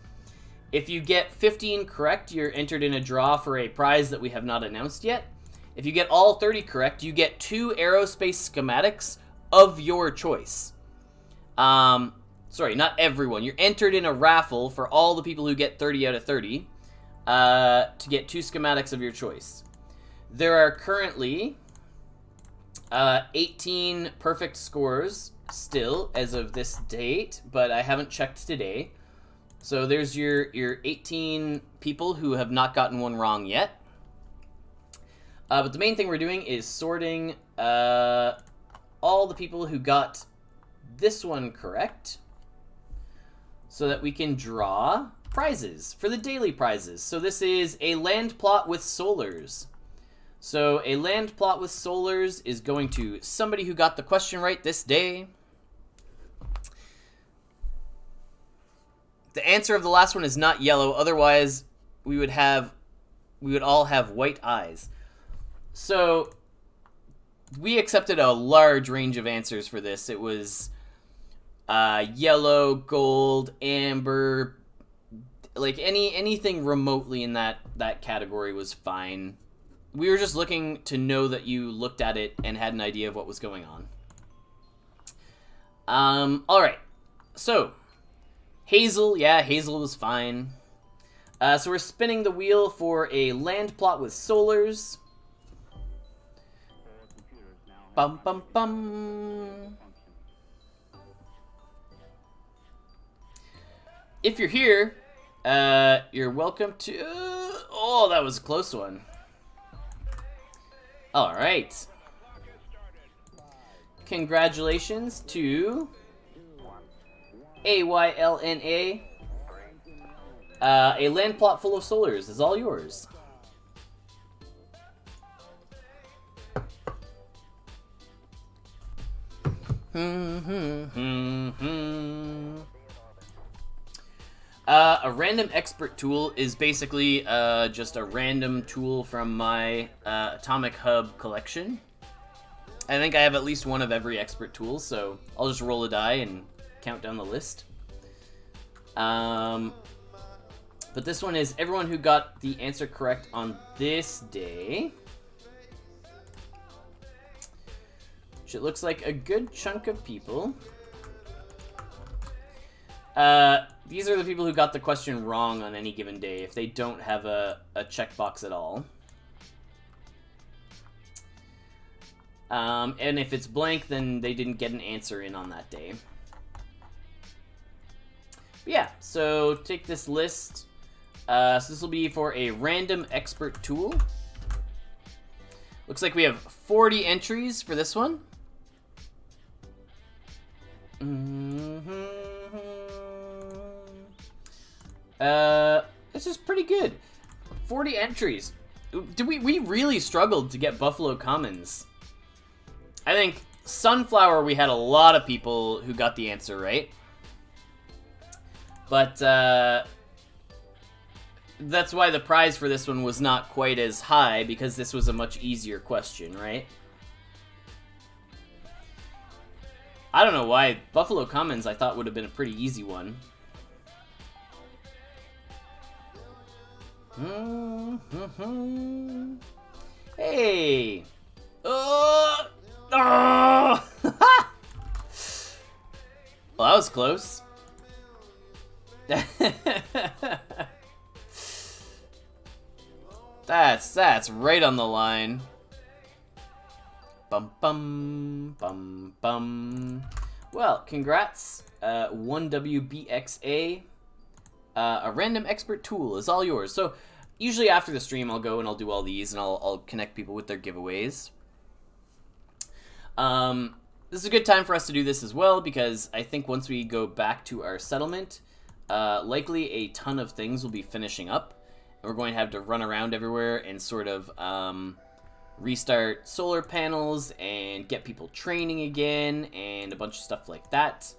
If you get 15 correct, you're entered in a draw for a prize that we have not announced yet. If you get all 30 correct, you get 2 aerospace schematics of your choice. Sorry, not everyone. You're entered in a raffle for all the people who get 30 out of 30 to get 2 schematics of your choice. There are currently 18 perfect scores still as of this date, but I haven't checked today. So there's your 18 people who have not gotten one wrong yet. But the main thing we're doing is sorting all the people who got this one correct so that we can draw prizes for the daily prizes. So this is a land plot with solars. So a land plot with solars is going to somebody who got the question right this day. The answer of the last one is not yellow, otherwise we would all have white eyes. So we accepted a large range of answers for this. It was yellow, gold, amber, like anything remotely in that category was fine. We were just looking to know that you looked at it and had an idea of what was going on. All right. So, Hazel, yeah, Hazel was fine. So we're spinning the wheel for a land plot with solars. Bum, bum, bum. If you're here, you're welcome to... oh, that was a close one. All right. Congratulations to AYLNA. A land plot full of solars is all yours. A random expert tool is basically just a random tool from my Atomic Hub collection. I think I have at least one of every expert tool, so I'll just roll a die and count down the list. But this one is everyone who got the answer correct on this day. Which it looks like a good chunk of people. These are the people who got the question wrong on any given day, if they don't have a checkbox at all. And if it's blank, then they didn't get an answer in on that day. But yeah, so take this list. So this will be for a random expert tool. Looks like we have 40 entries for this one. This is pretty good. 40 entries. We really struggled to get Buffalo Commons. I think Sunflower, we had a lot of people who got the answer right. But, that's why the prize for this one was not quite as high, because this was a much easier question, right? I don't know why. Buffalo Commons I thought would have been a pretty easy one. Hey! Oh! Well, that was close. That's right on the line. Bum bum bum bum. Well, congrats. 1WBXA. A random expert tool is all yours. So usually after the stream, I'll go and I'll do all these and I'll connect people with their giveaways. This is a good time for us to do this as well, because I think once we go back to our settlement, likely a ton of things will be finishing up. And we're going to have to run around everywhere and sort of restart solar panels and get people training again and a bunch of stuff like that.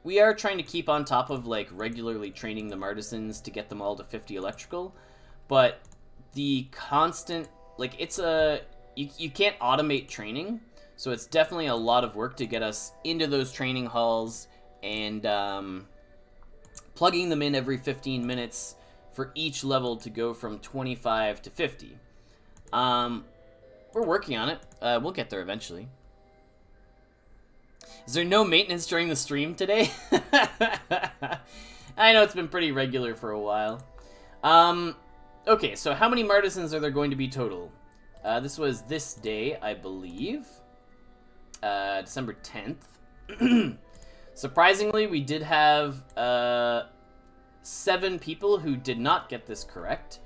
We are trying to keep on top of like regularly training the Martisans to get them all to 50 electrical, but the constant, like, it's a, you can't automate training, so it's definitely a lot of work to get us into those training halls and plugging them in every 15 minutes for each level to go from 25 to 50. We're working on it. We'll get there eventually. Is there no maintenance during the stream today? I know it's been pretty regular for a while. Okay, so how many Martisans are there going to be total? This was this day, I believe. December 10th. Surprisingly, we did have 7 people who did not get this correct.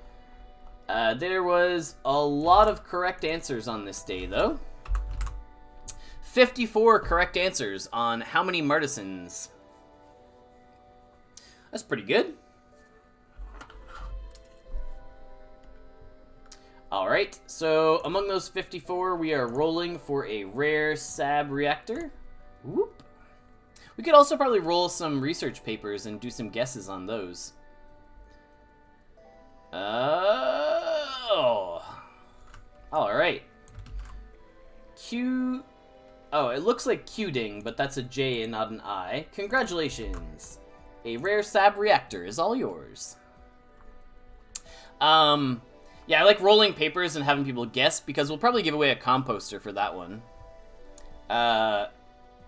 There was a lot of correct answers on this day, though. 54 correct answers on how many Martisans. That's pretty good. Alright, so among those 54, we are rolling for a rare Sab reactor. Whoop. We could also probably roll some research papers and do some guesses on those. Oh. Alright. Q... Oh, it looks like Q-ding, but that's a J and not an I. Congratulations. A rare Sab reactor is all yours. Yeah, I like rolling papers and having people guess, because we'll probably give away a composter for that one.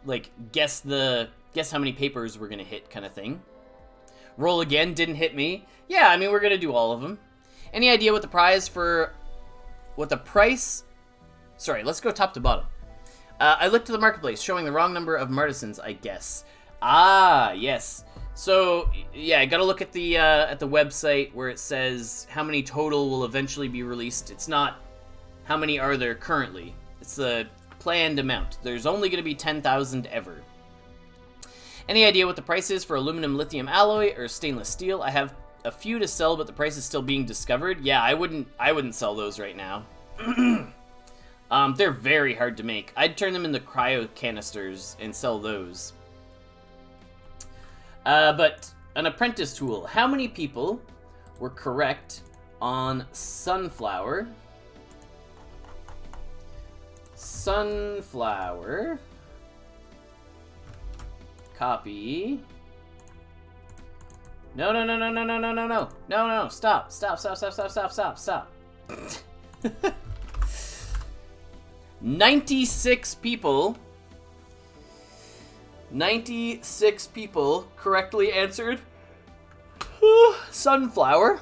Like, guess how many papers we're gonna hit kind of thing. Roll again, didn't hit me. Yeah, I mean, we're gonna do all of them. Any idea what the prize for... What the price... Sorry, let's go top to bottom. I looked to the marketplace, showing the wrong number of martisans, I guess. Ah, yes. So, yeah, I gotta look at the website where it says how many total will eventually be released. It's not how many are there currently. It's the planned amount. There's only gonna be 10,000 ever. Any idea what the price is for aluminum lithium alloy or stainless steel? I have a few to sell, but the price is still being discovered. Yeah, I wouldn't sell those right now. They're very hard to make. I'd turn them into cryo canisters and sell those. But an apprentice tool. How many people were correct on sunflower? Sunflower. Copy. No. Stop. 96 people. 96 people correctly answered sunflower.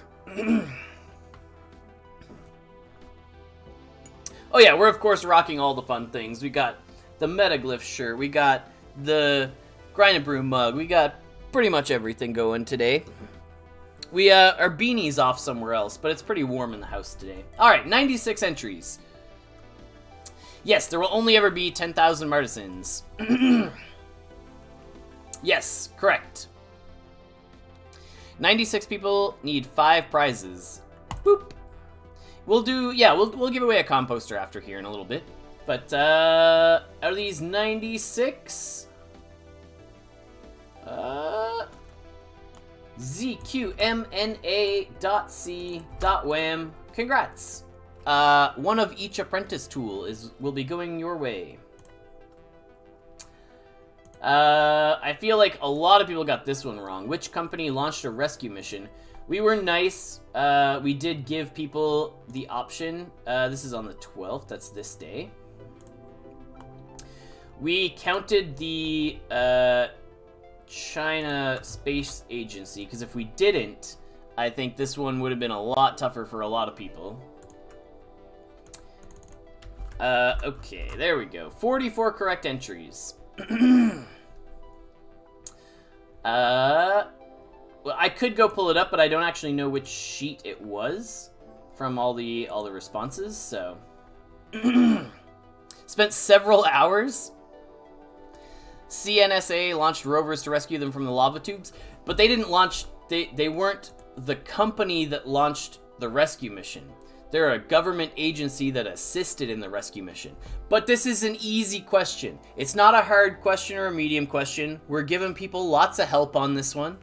Oh yeah, we're of course rocking all the fun things. We got the Metaglyph shirt, we got the Grind and Brew mug, we got pretty much everything going today. We our beanies off somewhere else, but it's pretty warm in the house today. Alright, 96 entries. Yes, there will only ever be 10,000 martisans. Yes, correct. 96 people need 5 prizes. Boop. We'll give away a composter after here in a little bit. But, out of these 96... ZQMNA.C.Wham. Congrats. One of each apprentice tool will be going your way. I feel like a lot of people got this one wrong. Which company launched a rescue mission? We were nice. We did give people the option. This is on the 12th. That's this day. We counted the China Space Agency, because if we didn't, I think this one would have been a lot tougher for a lot of people. Okay, there we go. 44 correct entries. Well, I could go pull it up, but I don't actually know which sheet it was from all the responses, so... Spent several hours. CNSA launched rovers to rescue them from the lava tubes, but they didn't launch... They weren't the company that launched the rescue mission. They're a government agency that assisted in the rescue mission. But this is an easy question. It's not a hard question or a medium question. We're giving people lots of help on this one.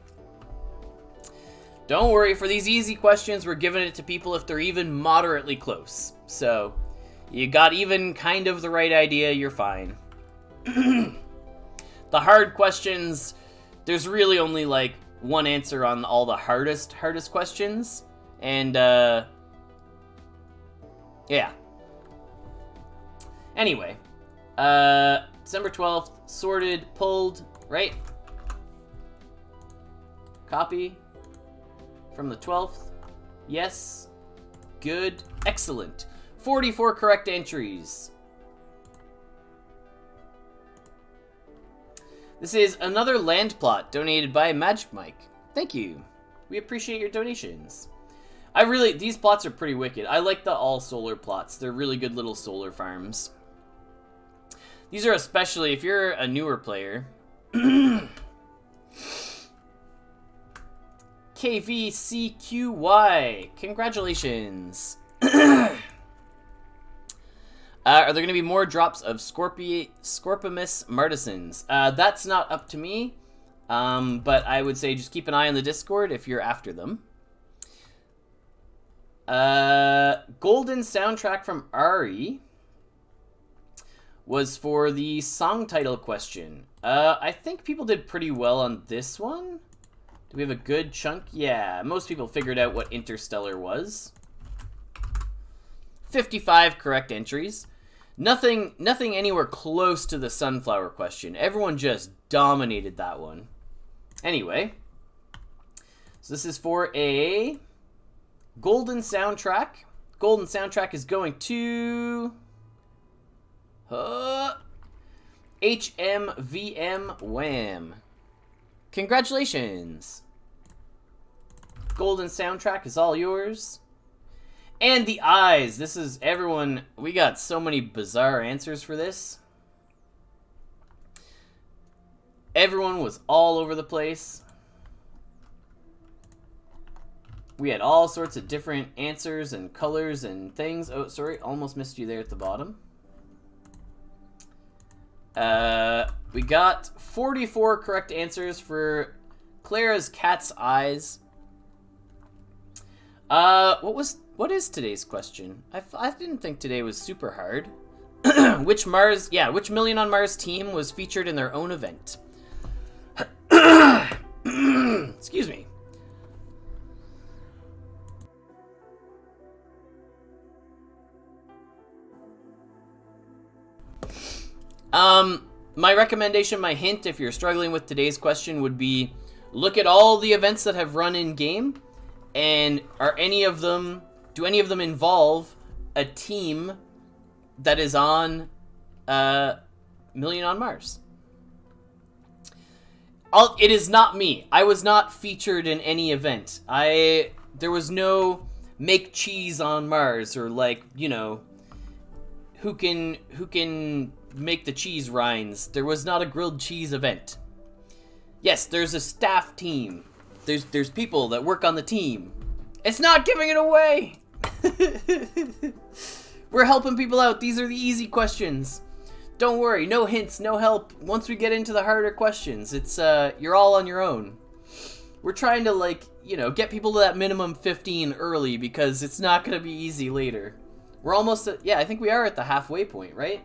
Don't worry, for these easy questions, we're giving it to people if they're even moderately close. So, you got even kind of the right idea, you're fine. The hard questions, there's really only like one answer on all the hardest questions. And, yeah. Anyway, December 12th, sorted, pulled, right? Copy from the 12th. Yes. Good. Excellent. 44 correct entries. This is another land plot donated by Magic Mike. Thank you. We appreciate your donations. These plots are pretty wicked. I like the all solar plots. They're really good little solar farms. These are especially, if you're a newer player, KVCQY. Congratulations. Are there going to be more drops of Scorpimus Martisans? That's not up to me, but I would say just keep an eye on the Discord if you're after them. Golden soundtrack from Ari was for the song title question. I think people did pretty well on this one. Do we have a good chunk? Yeah, most people figured out what Interstellar was. 55 correct entries. Nothing anywhere close to the sunflower question. Everyone just dominated that one. Anyway, so this is for a golden soundtrack. Golden soundtrack is going to HMVM Wham. Congratulations. Golden soundtrack is all yours. And the eyes. This is everyone. We got so many bizarre answers for this. Everyone was all over the place. We had all sorts of different answers and colors and things. Oh, sorry. Almost missed you there at the bottom. We got 44 correct answers for Clara's cat's eyes. What is today's question? I didn't think today was super hard. Which Million on Mars team was featured in their own event? Excuse me. My recommendation, my hint, if you're struggling with today's question, would be look at all the events that have run in game, and do any of them involve a team that is on Million on Mars? It is not me. I was not featured in any event. There was no make cheese on Mars, or like, you know, who can make the cheese rinds. There was not a grilled cheese event. Yes, there's a staff team. There's people that work on the team. It's not giving it away. We're helping people out. These are the easy questions. Don't worry, no hints, no help. Once we get into the harder questions, it's you're all on your own. We're trying to, like, you know, get people to that minimum 15 early, because it's not going to be easy later. We're almost at, yeah, I think we are at the halfway point, right?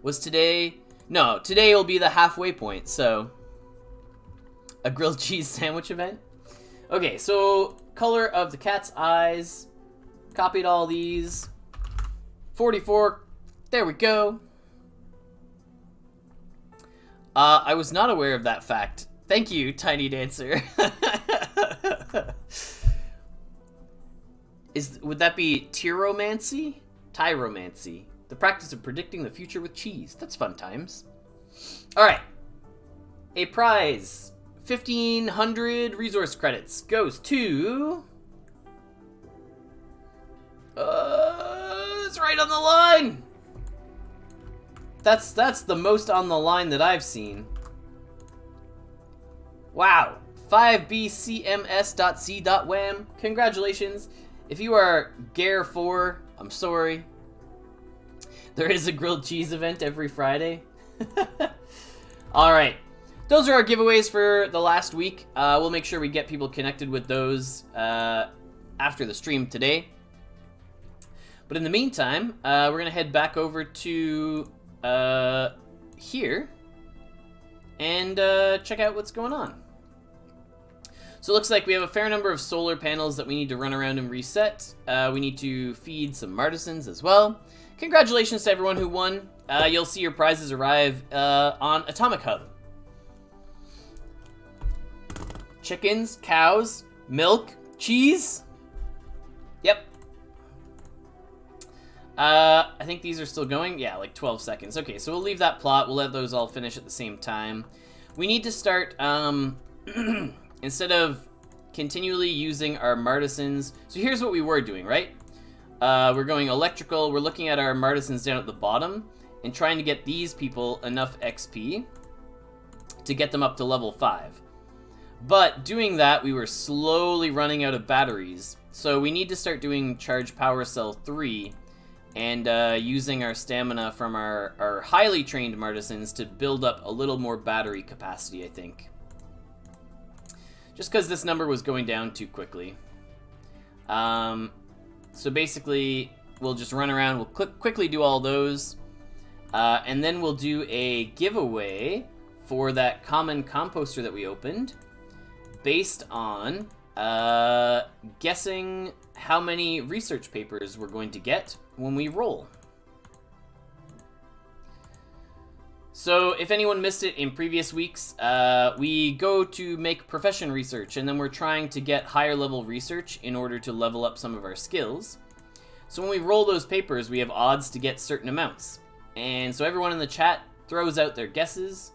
Was today? No, today will be the halfway point, so a grilled cheese sandwich event. Okay, so color of the cat's eyes. Copied all these. 44. There we go. I was not aware of that fact. Thank you, Tiny Dancer. Would that be tyromancy? Tyromancy. The practice of predicting the future with cheese. That's fun times. Alright. A prize. 1,500 resource credits goes to... it's right on the line! That's the most on the line that I've seen. Wow. 5bcms.c.wham. Congratulations. If you are Gare4, I'm sorry. There is a grilled cheese event every Friday. Alright. Those are our giveaways for the last week. We'll make sure we get people connected with those after the stream today. But in the meantime, we're going to head back over to here and check out what's going on. So it looks like we have a fair number of solar panels that we need to run around and reset. We need to feed some Martisans as well. Congratulations to everyone who won. You'll see your prizes arrive on Atomic Hub. Chickens, cows, milk, cheese. Yep. I think these are still going. Yeah, like 12 seconds. Okay, so we'll leave that plot. We'll let those all finish at the same time. We need to start, instead of continually using our Martisans. So here's what we were doing, right? We're going electrical. We're looking at our Martisans down at the bottom and trying to get these people enough XP to get them up to level 5. But doing that, we were slowly running out of batteries. So we need to start doing charge power cell 3 and using our stamina from our highly trained martisans to build up a little more battery capacity, I think. Just because this number was going down too quickly. So basically, we'll just run around, we'll quickly do all those, and then we'll do a giveaway for that common composter that we opened, based on guessing how many research papers we're going to get when we roll. So if anyone missed it in previous weeks, we go to make profession research, and then we're trying to get higher level research in order to level up some of our skills. So when we roll those papers, we have odds to get certain amounts. And so everyone in the chat throws out their guesses,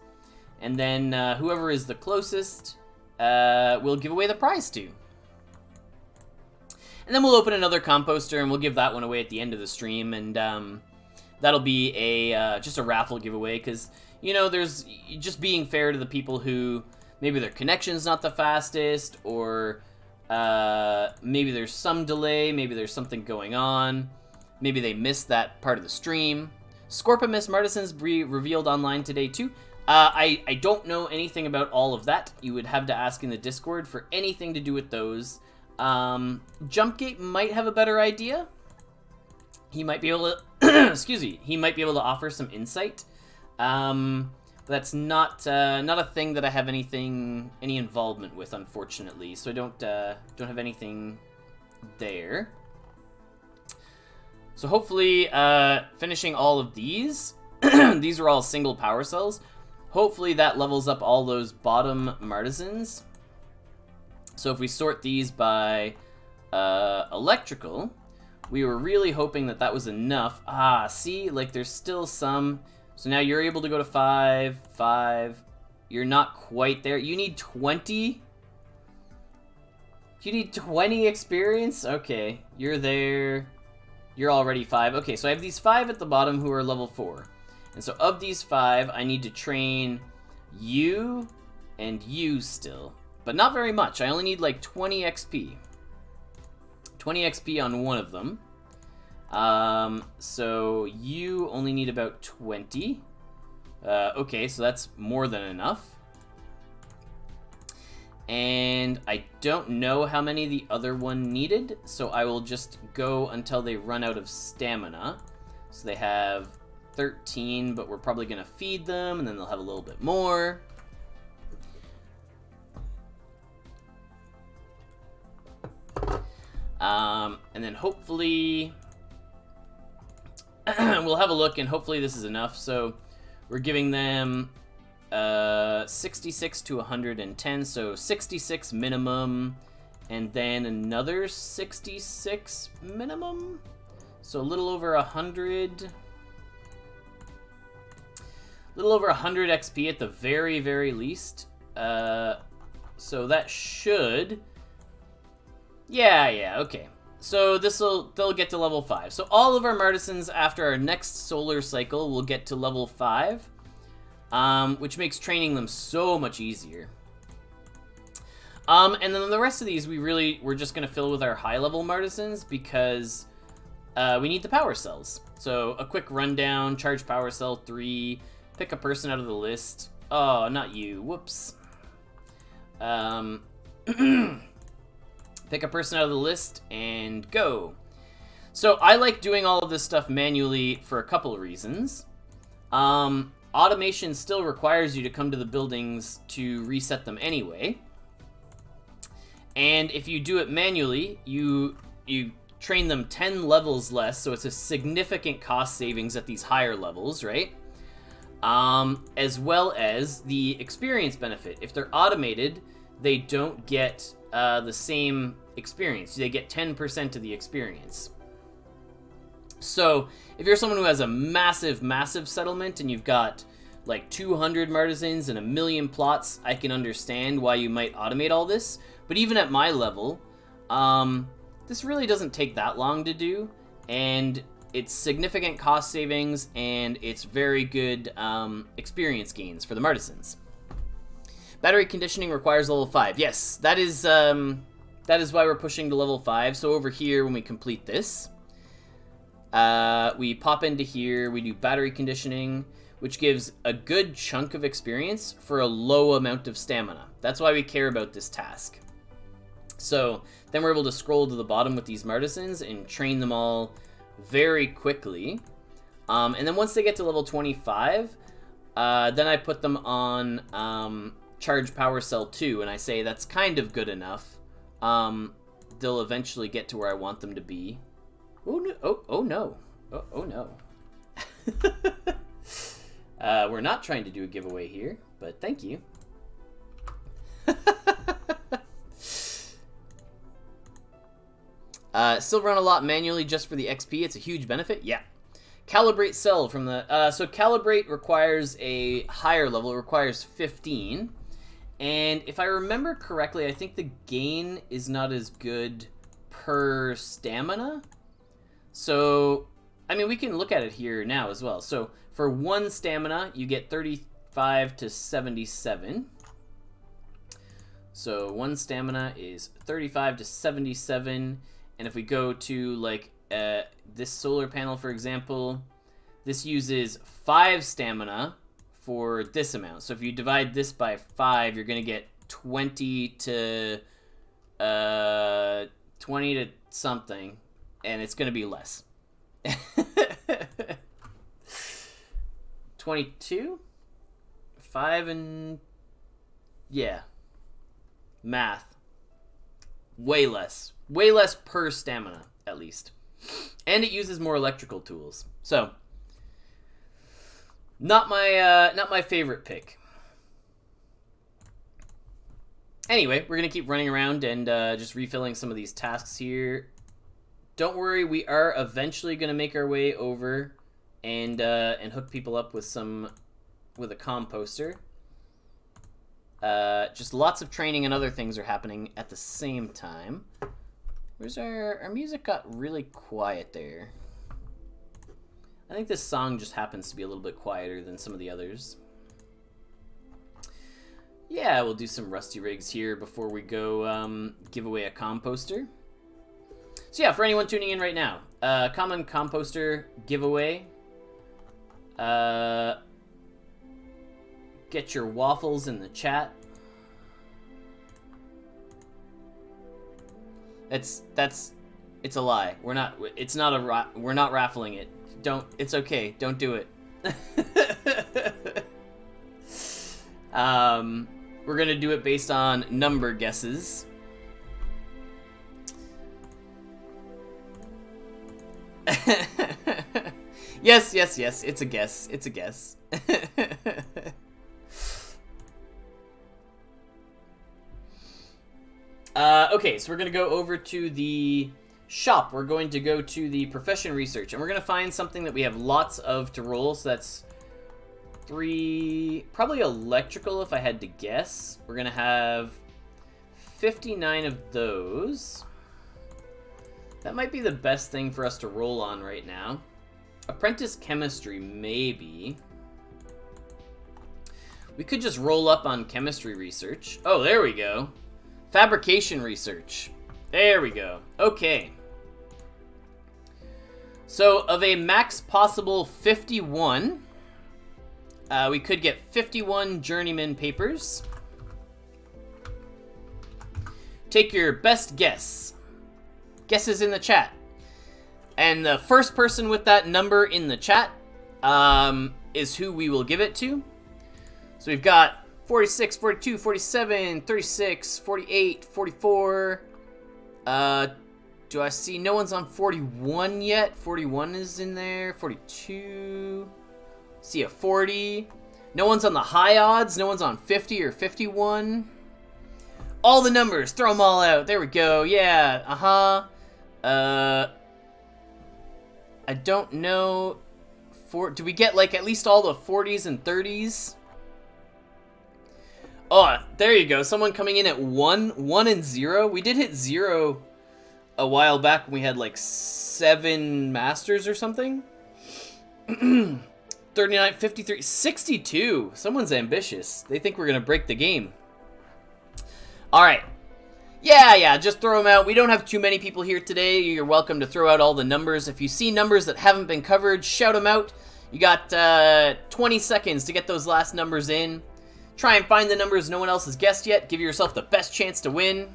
and then whoever is the closest, we'll give away the prize to. And then we'll open another composter, and we'll give that one away at the end of the stream, and that'll be a just a raffle giveaway, because, you know, there's just being fair to the people who maybe their connection's not the fastest, or maybe there's some delay, maybe there's something going on, maybe they missed that part of the stream. Scorpimus Martisans revealed online today too. I don't know anything about all of that. You would have to ask in the Discord for anything to do with those. Jumpgate might have a better idea. He might be able to, excuse me, he might be able to offer some insight. That's not a thing that I have any involvement with, unfortunately. So I don't have anything there. So hopefully, finishing all of these, these are all single power cells. Hopefully that levels up all those bottom martisans. So if we sort these by electrical, we were really hoping that that was enough. Ah, see, like there's still some. So now you're able to go to 5, 5. You're not quite there. You need 20. You need 20 experience? Okay, you're there. You're already 5. Okay, so I have these 5 at the bottom who are level 4. And so of these 5, I need to train you and you still. But not very much. I only need like 20 XP. 20 XP on one of them. So you only need about 20. Okay, so that's more than enough. And I don't know how many the other one needed, so I will just go until they run out of stamina. So they have 13, but we're probably going to feed them, and then they'll have a little bit more. And then hopefully we'll have a look, and hopefully this is enough. So we're giving them 66 to 110, so 66 minimum, and then another 66 minimum, so a little over 100. A little over 100 XP at the very, very least. So that should... Yeah, okay. So they'll get to level 5. So all of our martisans after our next solar cycle will get to level 5, which makes training them so much easier. And then the rest of these we're just going to fill with our high level martisans, because we need the power cells. So a quick rundown: charge power cell 3, pick a person out of the list. Oh, not you. Whoops. Pick a person out of the list and go. So I like doing all of this stuff manually for a couple of reasons. Automation still requires you to come to the buildings to reset them anyway. And if you do it manually, you train them 10 levels less, so it's a significant cost savings at these higher levels, right? As well as the experience benefit. If they're automated, they don't get the same experience. They get 10% of the experience. So if you're someone who has a massive, massive settlement and you've got like 200 martisans and 1 million plots, I can understand why you might automate all this. But even at my level, this really doesn't take that long to do, and it's significant cost savings, and it's very good experience gains for the martisans. Battery conditioning requires level 5. Yes, that is why we're pushing to level 5. So over here, when we complete this, we pop into here, we do battery conditioning, which gives a good chunk of experience for a low amount of stamina. That's why we care about this task. So then we're able to scroll to the bottom with these martisans and train them all very quickly. And then once they get to level 25, then I put them on Charge Power Cell 2, and I say that's kind of good enough. They'll eventually get to where I want them to be. Oh no! Oh no! Oh no! We're not trying to do a giveaway here, but thank you. Still run a lot manually just for the XP. It's a huge benefit. Yeah. Calibrate cell from the... so calibrate requires a higher level. It requires 15. And if I remember correctly, I think the gain is not as good per stamina. So, I mean, we can look at it here now as well. So, for 1 stamina, you get 35 to 77. So, 1 stamina is 35 to 77. And if we go to, like, this solar panel, for example, this uses 5 stamina for this amount. So if you divide this by 5, you're going to get 20 to something, and it's going to be less. 22? 5 and... yeah. Math. Way less. Way less per stamina, at least. And it uses more electrical tools. So, not my favorite pick. Anyway, we're going to keep running around and just refilling some of these tasks here. Don't worry, we are eventually going to make our way over and hook people up with a composter. Just lots of training and other things are happening at the same time. Where's our music got really quiet there. I think this song just happens to be a little bit quieter than some of the others. Yeah, we'll do some rusty rigs here before we go give away a composter. So yeah, for anyone tuning in right now, common composter giveaway. Get your waffles in the chat. It's a lie. We're not raffling it. It's okay. Don't do it. We're gonna do it based on number guesses. Yes. It's a guess. It's a guess. Okay, so we're going to go over to the shop. We're going to go to the profession research, and we're going to find something that we have lots of to roll. So that's 3, probably electrical if I had to guess. We're going to have 59 of those. That might be the best thing for us to roll on right now. Apprentice chemistry, maybe. We could just roll up on chemistry research. Oh, there we go. Fabrication research. There we go. Okay. So, of a max possible 51, we could get 51 journeyman papers. Take your best guess. Guesses in the chat. And the first person with that number in the chat is who we will give it to. So we've got 46, 42, 47, 36, 48, 44. Do I see no one's on 41 yet? 41 is in there. 42. See a 40. No one's on the high odds. No one's on 50 or 51. All the numbers. Throw them all out. There we go. Yeah. I don't know. Do we get like at least all the 40s and 30s? Oh, there you go. Someone coming in at 1 and 0. We did hit 0 a while back when we had like 7 masters or something. 39, 53, 62. Someone's ambitious. They think we're going to break the game. Alright. Yeah, just throw them out. We don't have too many people here today. You're welcome to throw out all the numbers. If you see numbers that haven't been covered, shout them out. You got 20 seconds to get those last numbers in. Try and find the numbers no one else has guessed yet. Give yourself the best chance to win.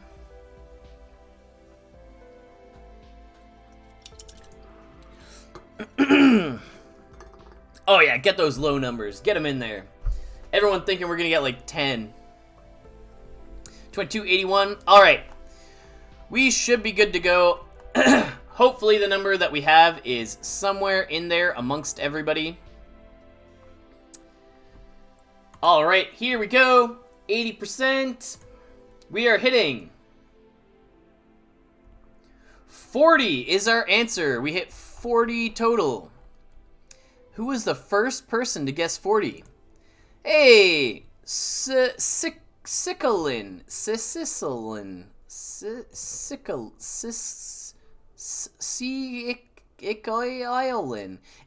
Oh yeah, get those low numbers. Get them in there. Everyone thinking we're going to get like 10. 2281. Alright. We should be good to go. Hopefully the number that we have is somewhere in there amongst everybody. Alright, here we go. 80%. We are hitting 40 is our answer. We hit 40 total. Who was the first person to guess 40? Hey! Sicillin.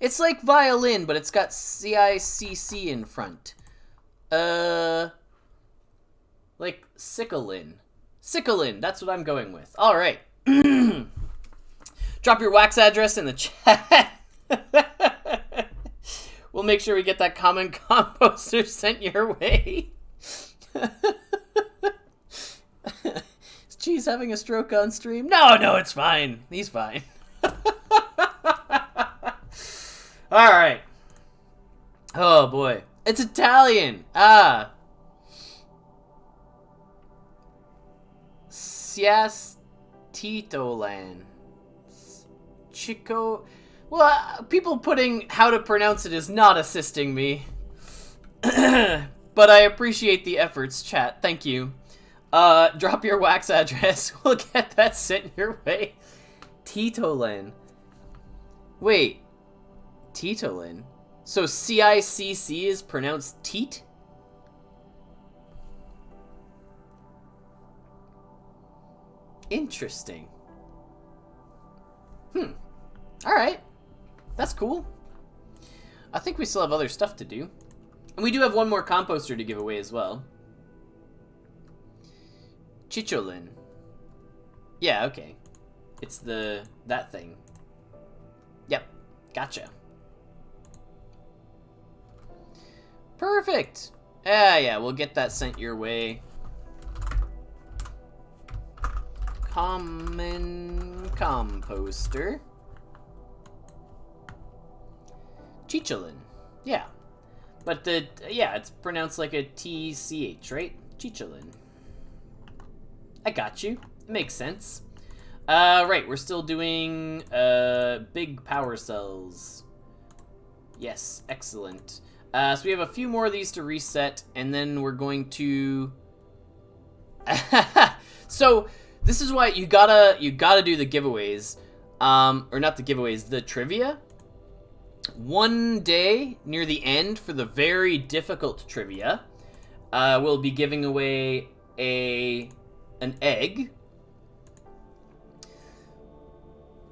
It's like violin, but it's got C-I-C-C in front. Like Sicillin. Sicillin, that's what I'm going with. Alright. Drop your wax address in the chat. We'll make sure we get that common composter sent your way. Is Cheese having a stroke on stream? No, it's fine. He's fine. Alright. Oh, boy. It's Italian. Siastitolan. Chico... Well, people putting how to pronounce it is not assisting me. But I appreciate the efforts, chat. Thank you. Drop your wax address. We'll get that sent your way. Titolen. Wait. Titolen? So C-I-C-C is pronounced teat? Interesting. Alright. That's cool. I think we still have other stuff to do. And we do have one more composter to give away as well. Chicholin. Yeah, okay. It's that thing. Yep. Gotcha. Perfect. Yeah, we'll get that sent your way. Common composter. Chicholin. Yeah. But it's pronounced like a T-C-H, right? Chicholin. I got you. It makes sense. Right, we're still doing big power cells. Yes, excellent. So we have a few more of these to reset, and then we're going to... So, this is why you gotta do the giveaways. Or not the giveaways, the trivia. One day, near the end, for the very difficult trivia, we'll be giving away an egg.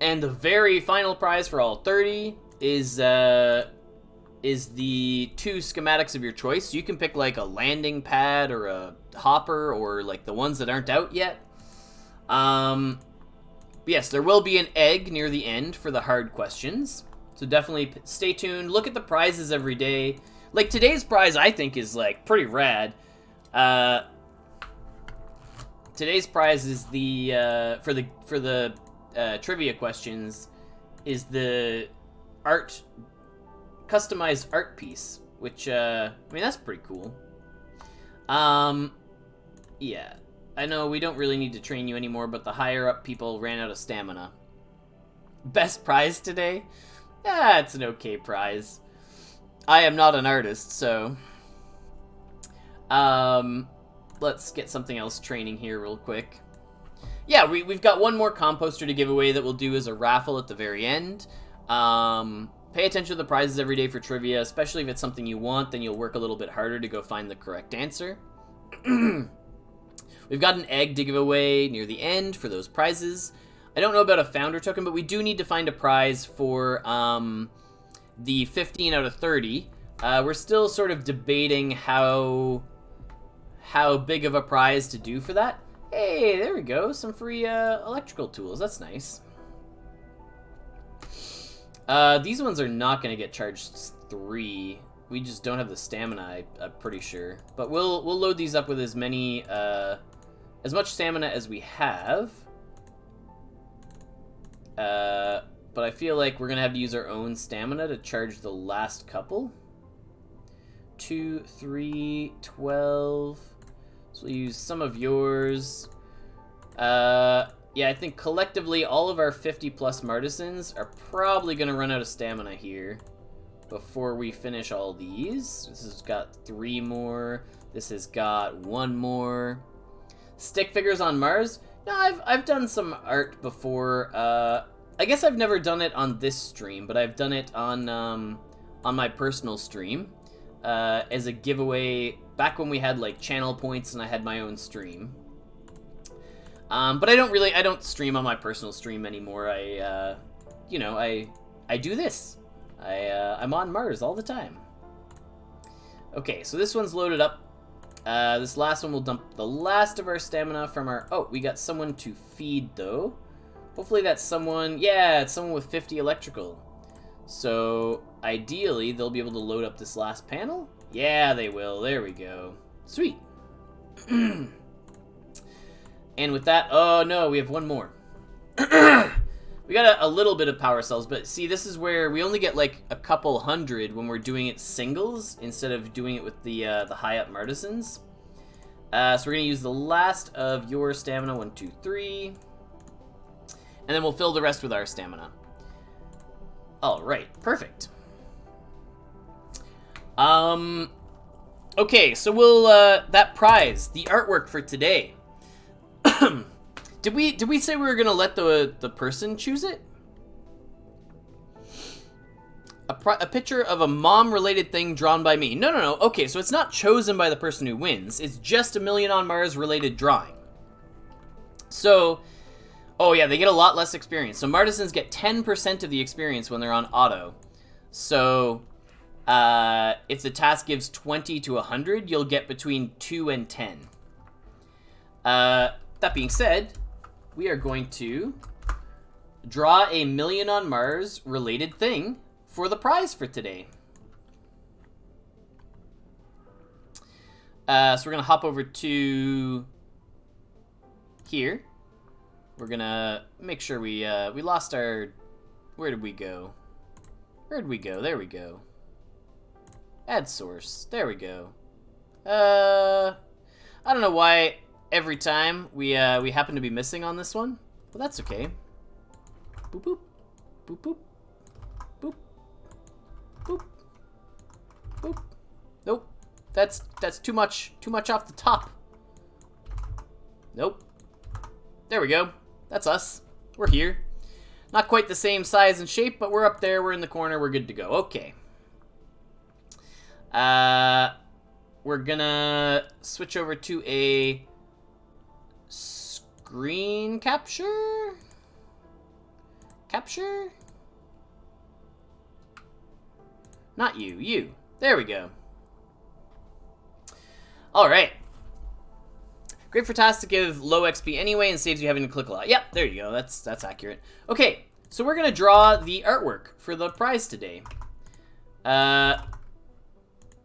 And the very final prize for all 30 is the 2 schematics of your choice. So you can pick like a landing pad or a hopper or like the ones that aren't out yet. Yes, there will be an egg near the end for the hard questions. So definitely stay tuned. Look at the prizes every day. Like today's prize, I think, is like pretty rad. Today's prize is the for the trivia questions is the customized art piece, which I mean that's pretty cool. Yeah, I know we don't really need to train you anymore, but the higher up people ran out of stamina. Best prize today? Yeah, it's an okay prize. I am not an artist, so... let's get something else training here real quick. Yeah, we've got one more composter to give away that we'll do as a raffle at the very end. Pay attention to the prizes every day for trivia, especially if it's something you want, then you'll work a little bit harder to go find the correct answer. We've got an egg to give away near the end for those prizes. I don't know about a founder token, but we do need to find a prize for the 15 out of 30. We're still sort of debating how big of a prize to do for that. Hey, there we go. Some free electrical tools. That's nice. These ones are not going to get charged 3. We just don't have the stamina, I'm pretty sure. But we'll load these up with as many, as much stamina as we have. But I feel like we're going to have to use our own stamina to charge the last couple. 2, 3, 12. So we'll use some of yours. Yeah, I think collectively all of our 50+ Martisans are probably going to run out of stamina here before we finish all these. This has got 3 more. This has got 1 more. Stick figures on Mars? No, I've done some art before. I guess I've never done it on this stream, but I've done it on my personal stream as a giveaway back when we had like channel points and I had my own stream. But I don't stream on my personal stream anymore. You know, I do this. I'm on Mars all the time. Okay, so this one's loaded up. This last one will dump the last of our stamina from our... Oh, we got someone to feed, though. Hopefully that's someone... Yeah, it's someone with 50 electrical. So, ideally, they'll be able to load up this last panel. Yeah, they will. There we go. Sweet. And with that... Oh, no, we have one more. We got a little bit of power cells, but see, this is where we only get like a couple hundred when we're doing it singles instead of doing it with the high-up Martisans. So we're going to use the last of your stamina, 1, 2, 3. And then we'll fill the rest with our stamina. Alright, perfect. Okay, so we'll, that prize, the artwork for today. Did we say we were gonna let the person choose it? A picture of a mom-related thing drawn by me. No. Okay, so it's not chosen by the person who wins. It's just a Million on Mars-related drawing. So, oh yeah, they get a lot less experience. So Martisans get 10% of the experience when they're on auto. So, if the task gives 20 to 100, you'll get between 2 and 10. That being said, we are going to draw a Million on Mars related thing for the prize for today. So we're going to hop over to here. We're going to make sure we lost our... Where did we go? Where did we go? There we go. Add source. There we go. I don't know why... Every time we happen to be missing on this one, but that's okay. Boop boop, boop boop, boop, boop, boop. Nope, that's too much off the top. Nope. There we go. That's us. We're here. Not quite the same size and shape, but we're up there. We're in the corner. We're good to go. Okay. We're gonna switch over to a screen capture? Capture? Not you, you. There we go. Alright. Great for tasks to give low XP anyway and saves you having to click a lot. Yep, there you go. That's accurate. Okay, so we're going to draw the artwork for the prize today.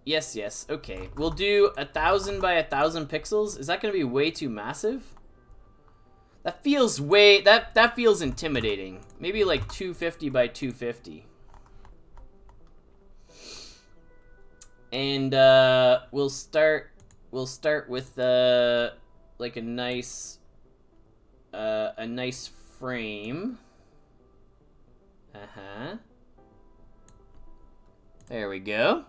Yes, okay. We'll do 1,000 by 1,000 pixels. Is that going to be way too massive? That feels way... That feels intimidating. Maybe like 250 by 250. And we'll start with like a nice frame. There we go.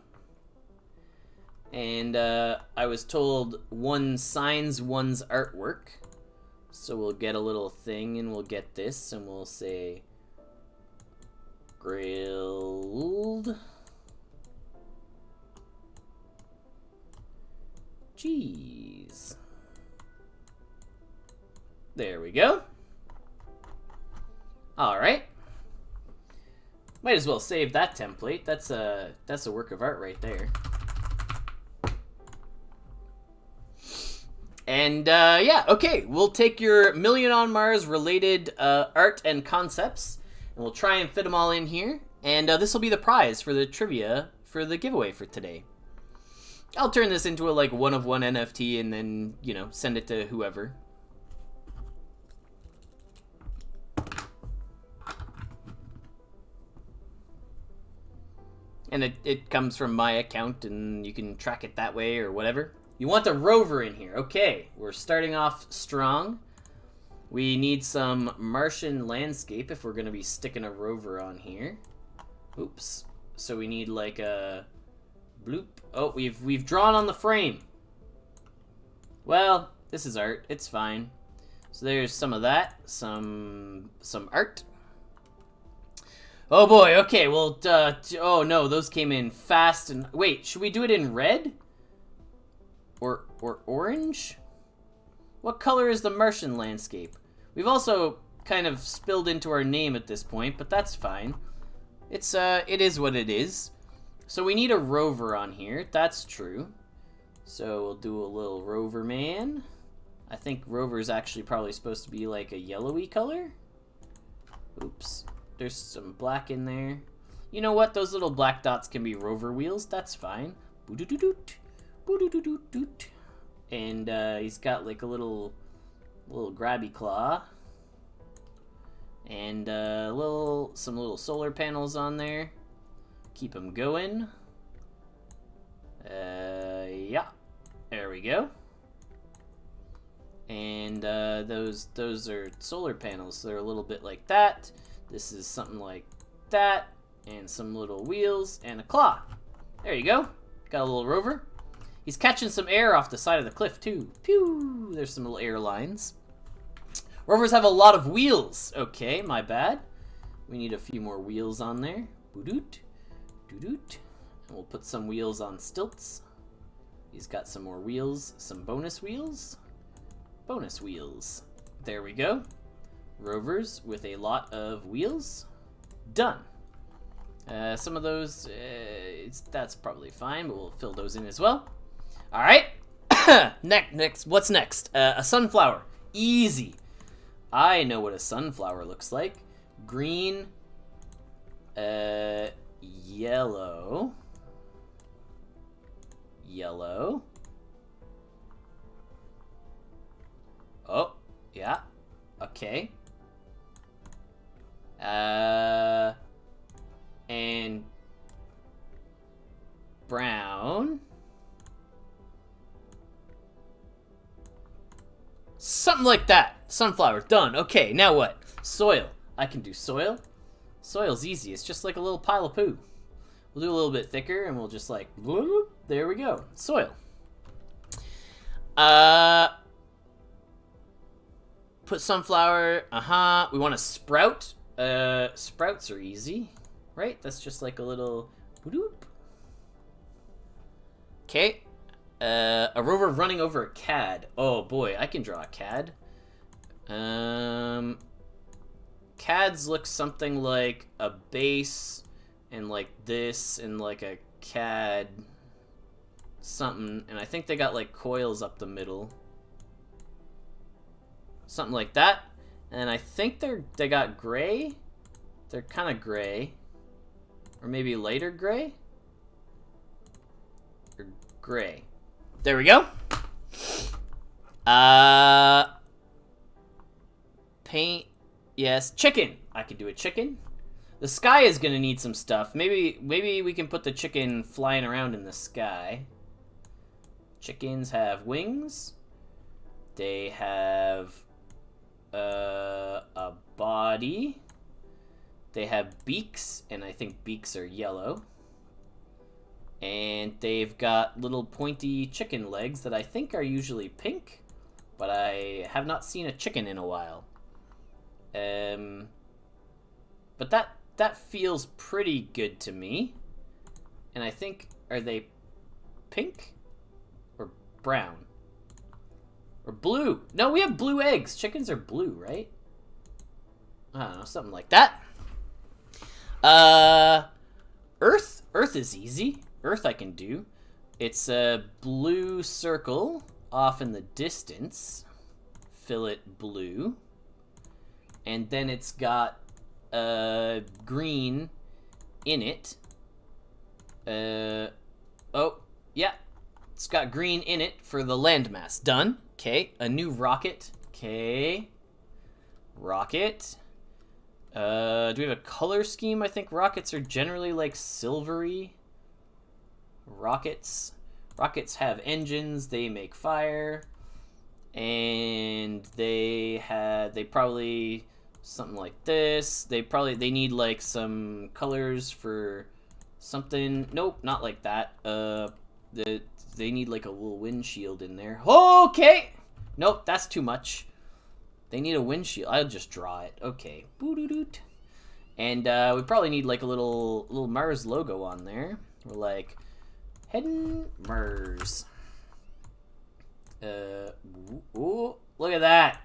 And I was told one signs one's artwork. So we'll get a little thing and we'll get this and we'll say grilled cheese. There we go. All right. Might as well save that template. That's a work of art right there. And yeah, okay, we'll take your Million on Mars related art and concepts, and we'll try and fit them all in here. And this will be the prize for the trivia for the giveaway for today. I'll turn this into a like one-of-one NFT and then, you know, send it to whoever. And it comes from my account, and you can track it that way or whatever. You want a rover in here. Okay, we're starting off strong. We need some Martian landscape if we're going to be sticking a rover on here. Oops. So we need like a bloop. Oh, we've drawn on the frame. Well, this is art. It's fine. So there's some of that. Some art. Oh boy, okay, well, oh no, those came in fast and... Wait, should we do it in red? Or orange? What color is the Martian landscape? We've also kind of spilled into our name at this point, but that's fine. It is what it is. So we need a rover on here, that's true. So we'll do a little rover man. I think rover is actually probably supposed to be like a yellowy color. Oops. There's some black in there. You know what? Those little black dots can be rover wheels. That's fine. Boo-doo-doo-doot. Boo-doo-doo-doo-doot. And he's got like a little grabby claw. And some little solar panels on there. Keep them going. Yeah. There we go. And those are solar panels. So they're a little bit like that. This is something like that, and some little wheels, and a claw. There you go. Got a little rover. He's catching some air off the side of the cliff, too. Pew! There's some little air lines. Rovers have a lot of wheels. Okay, my bad. We need a few more wheels on there. Boo-doot. Doo-doot. And we'll put some wheels on stilts. He's got some more wheels. Some bonus wheels. Bonus wheels. There we go. Rovers with a lot of wheels. Done. Some of those, that's probably fine, but we'll fill those in as well. All right. Next, what's next? A sunflower. Easy. I know what a sunflower looks like. Green, yellow, yellow. Oh, yeah. Okay. And brown. Something like that. Sunflower, done. Okay, now what? Soil. I can do soil. Soil's easy. It's just like a little pile of poo. We'll do a little bit thicker, and we'll just like, bloop, there we go. Soil. Put sunflower. We want a sprout. Sprouts are easy, right? That's just like a little bloop. Okay. A rover running over a CAD. Oh boy, I can draw a CAD. CADs look something like a base and like this and like a CAD something, and I think they got like coils up the middle. Something like that. And I think they got gray. They're kind of gray. Or maybe lighter gray. Or gray. There we go. Paint. Yes, chicken. I could do a chicken. The sky is gonna need some stuff. Maybe we can put the chicken flying around in the sky. Chickens have wings. They have a body. They have beaks, and I think beaks are yellow. And they've got little pointy chicken legs that I think are usually pink, but I have not seen a chicken in a while. But that feels pretty good to me. And I think, are they pink or brown? Or blue? No, we have blue eggs. Chickens are blue, right? I don't know, something like that. Earth. Earth is easy. Earth I can do. It's a blue circle off in the distance, fill it blue. And then it's got green in it. Oh, yeah. It's got green in it for the landmass. Done. Okay, a new rocket. Okay. Rocket. Do we have a color scheme? I think rockets are generally like silvery. Rockets have engines, they make fire, and they probably something like this. They need like some colors for something. Nope, not like that. They need like a little windshield in there. Okay. Nope, that's too much. They need a windshield. I'll just draw it. Okay. Boo-doo-doot. And we probably need like a little Mars logo on there. We're like heading Mars. Ooh, look at that.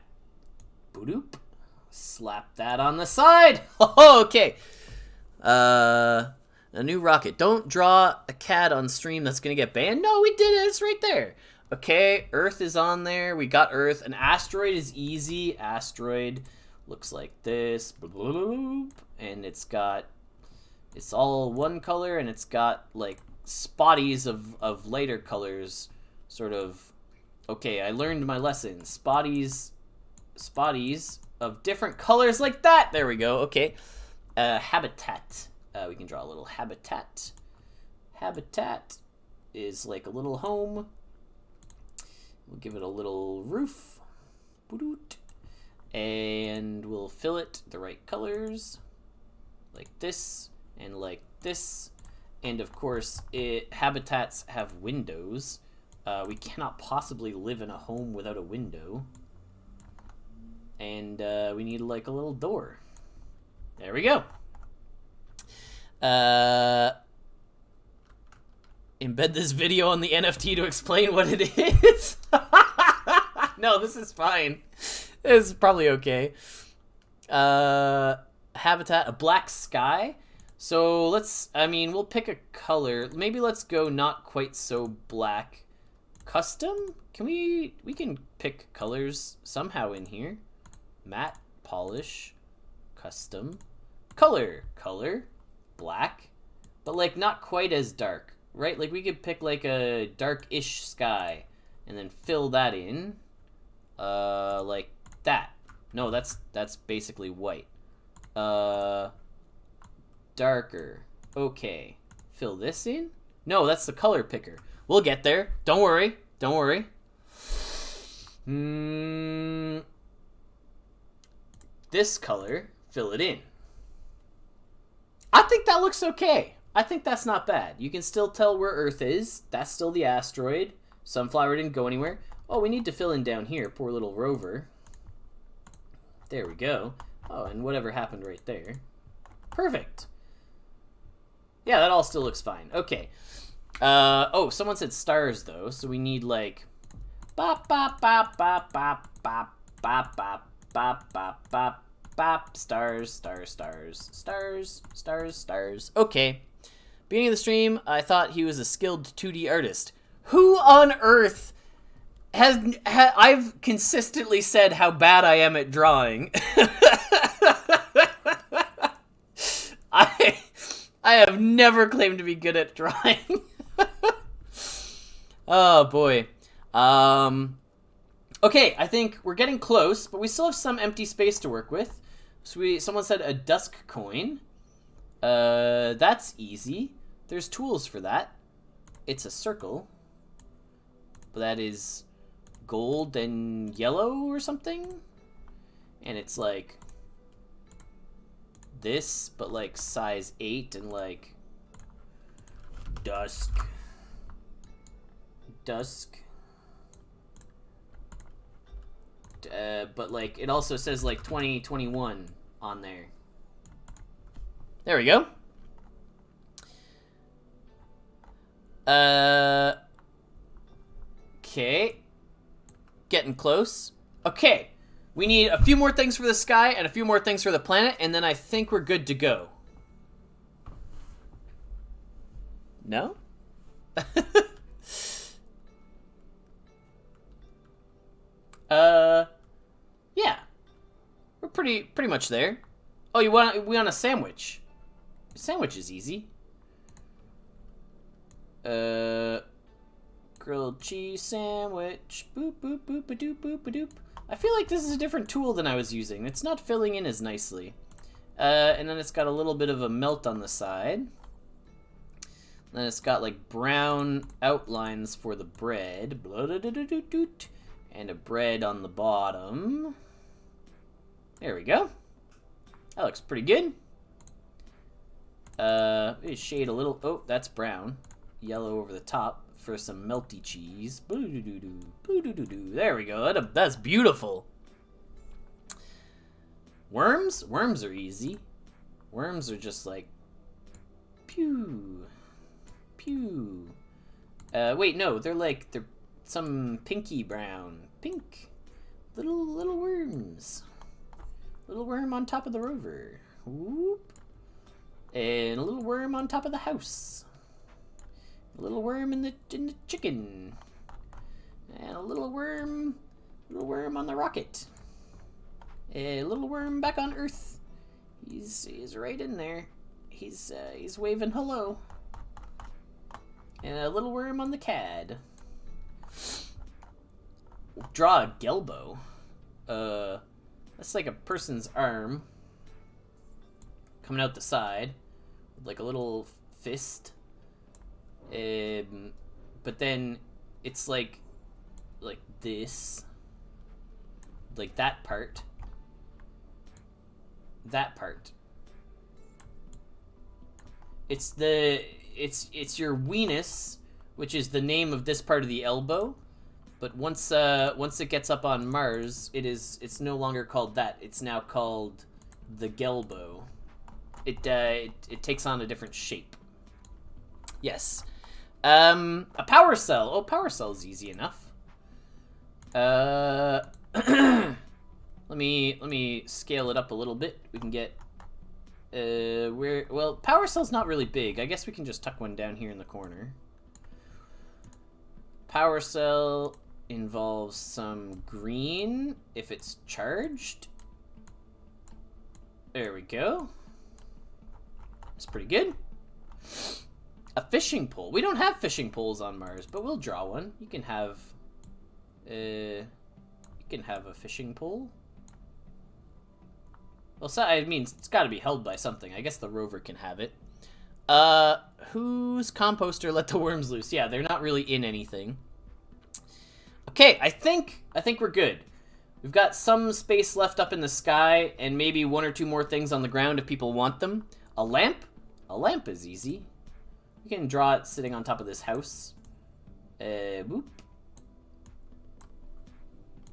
Boo-doop. Slap that on the side. Okay. A new rocket. Don't draw a cat on stream. That's gonna get banned. No, we did it. It's right there. Okay, Earth is on there. We got Earth. An asteroid is easy. Asteroid looks like this. And it's all one color, and it's got like spotties of lighter colors. Sort of. Okay, I learned my lesson. Spotties of different colors like that. There we go. Okay. Habitat. We can draw a little habitat. Habitat is like a little home. We'll give it a little roof. And we'll fill it the right colors. Like this and like this. And of course, habitats have windows. We cannot possibly live in a home without a window. And we need like a little door. There we go. Embed this video on the NFT to explain what it is. No, this is fine. This is probably okay. Habitat, a black sky. So we'll pick a color. Maybe let's go not quite so black. Custom? We can pick colors somehow in here. Matte, polish, custom, color, black, but like not quite as dark, right? Like we could pick like a dark-ish sky and then fill that in, like that. No, that's basically white. Darker. Okay. Fill this in? No, that's the color picker. We'll get there. Don't worry. This color, fill it in. I think that looks okay. I think that's not bad. You can still tell where Earth is. That's still the asteroid. Sunflower didn't go anywhere. Oh, we need to fill in down here. Poor little rover. There we go. Oh, and whatever happened right there. Perfect. Yeah, that all still looks fine. Okay. Oh, someone said stars, though. So we need, like... Bop, bop, bop, bop, bop, bop, bop, bop, bop, bop, bop. Bop, stars. Okay. Beginning of the stream, I thought he was a skilled 2D artist. Who on earth I've consistently said how bad I am at drawing. I have never claimed to be good at drawing. Oh, boy. Okay, I think we're getting close, but we still have some empty space to work with. So someone said a Dusk coin. That's easy. There's tools for that. It's a circle. But that is gold and yellow or something. And it's like this, but like size 8 and like Dusk. But like it also says like 2021 on there. There we go. Okay. Getting close. Okay. We need a few more things for the sky and a few more things for the planet, and then I think we're good to go. No? pretty much there. Oh, we want a sandwich. A sandwich is easy. Grilled cheese sandwich. Boop, boop, boop, ba-doop, boop, ba-doop. I feel like this is a different tool than I was using. It's not filling in as nicely. And then it's got a little bit of a melt on the side. Then it's got like brown outlines for the bread. And a bread on the bottom. There we go. That looks pretty good. Maybe shade a little. Oh, that's brown. Yellow over the top for some melty cheese. There we go. That's beautiful. Worms? Worms are easy. Worms are just like pew. Pew. Wait, no, they're some pinky brown. Pink. Little worms. Little worm on top of the rover. Whoop. And a little worm on top of the house. A little worm in the chicken. And a little worm on the rocket. A little worm back on Earth. He's right in there. He's waving hello. And a little worm on the CAD. Draw a gelbo. That's like a person's arm coming out the side with like a little fist. But then it's like this, like that part. It's your weenus, which is the name of this part of the elbow. But once it gets up on Mars, it's no longer called that. It's now called the gelbo. It takes on a different shape. Yes. A power cell. Oh, power cell's easy enough. Let me scale it up a little bit. We can get well, power cell's not really big. I guess we can just tuck one down here in the corner. Power cell involves some green if it's charged. There we go. That's pretty good. A fishing pole. We don't have fishing poles on Mars, but we'll draw one. You can have a fishing pole. Well, so, I mean, it's got to be held by something. I guess the rover can have it. Whose composter let the worms loose? Yeah, they're not really in anything. Okay, I think we're good. We've got some space left up in the sky, and maybe one or two more things on the ground if people want them. A lamp? A lamp is easy. You can draw it sitting on top of this house. Boop.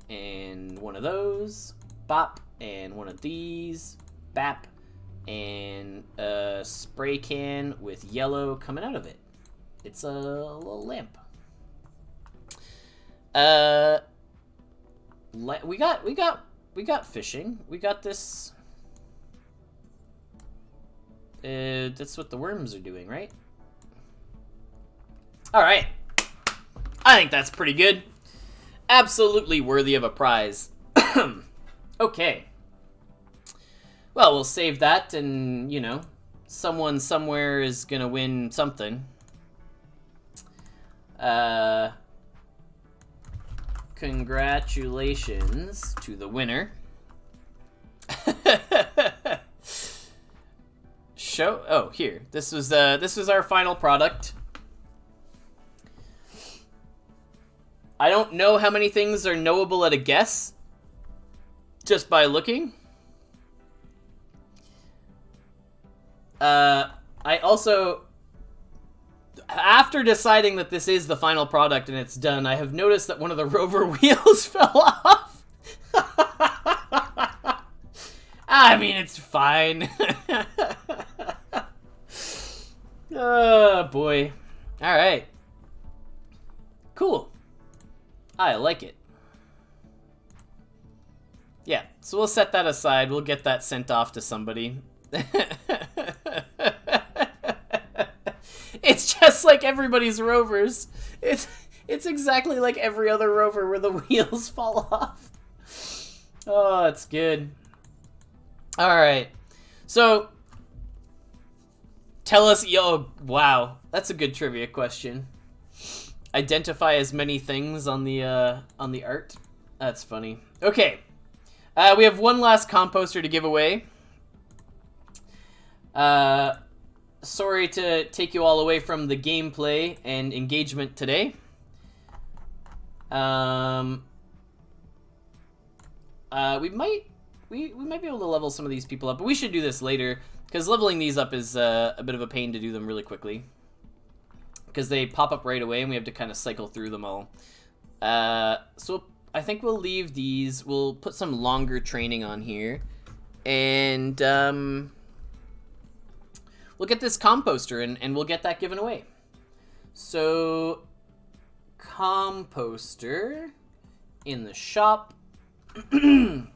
And one of those. Bop. And one of these. Bap. And a spray can with yellow coming out of it. It's a little lamp. We got fishing. We got this. That's what the worms are doing, right? All right. I think that's pretty good. Absolutely worthy of a prize. Okay. Well, we'll save that, and, you know, someone somewhere is gonna win something. Congratulations to the winner. Oh, here. This was our final product. I don't know how many things are knowable at a guess, just by looking. I also, after deciding that this is the final product and it's done, I have noticed that one of the rover wheels fell off. I mean, it's fine. Oh, boy. All right. Cool. I like it. Yeah, so we'll set that aside. We'll get that sent off to somebody. It's just like everybody's rovers. It's exactly like every other rover where the wheels fall off. Oh, it's good. All right. So, tell us, wow, that's a good trivia question. Identify as many things on the art. That's funny. Okay. We have one last composter to give away. Sorry to take you all away from the gameplay and engagement today. We might be able to level some of these people up, but we should do this later because leveling these up is a bit of a pain to do them really quickly because they pop up right away and we have to kind of cycle through them all. So I think we'll leave these. We'll put some longer training on here, and we'll get this composter and we'll get that given away. So, composter in the shop. Oh,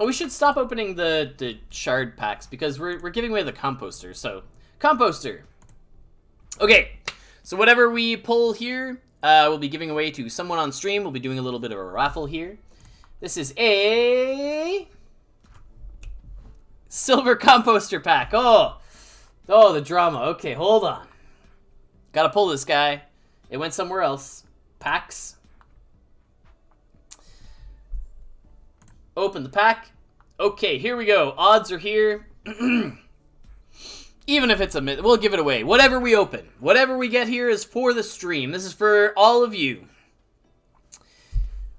we should stop opening the shard packs because we're giving away the composter. So, composter. Okay, so whatever we pull here, we'll be giving away to someone on stream. We'll be doing a little bit of a raffle here. This is a silver composter pack. Oh, the drama. Okay, hold on. Gotta pull this guy. It went somewhere else. Packs. Open the pack. Okay, here we go. Odds are here. Even if it's a myth, we'll give it away. Whatever we open, whatever we get here is for the stream. This is for all of you.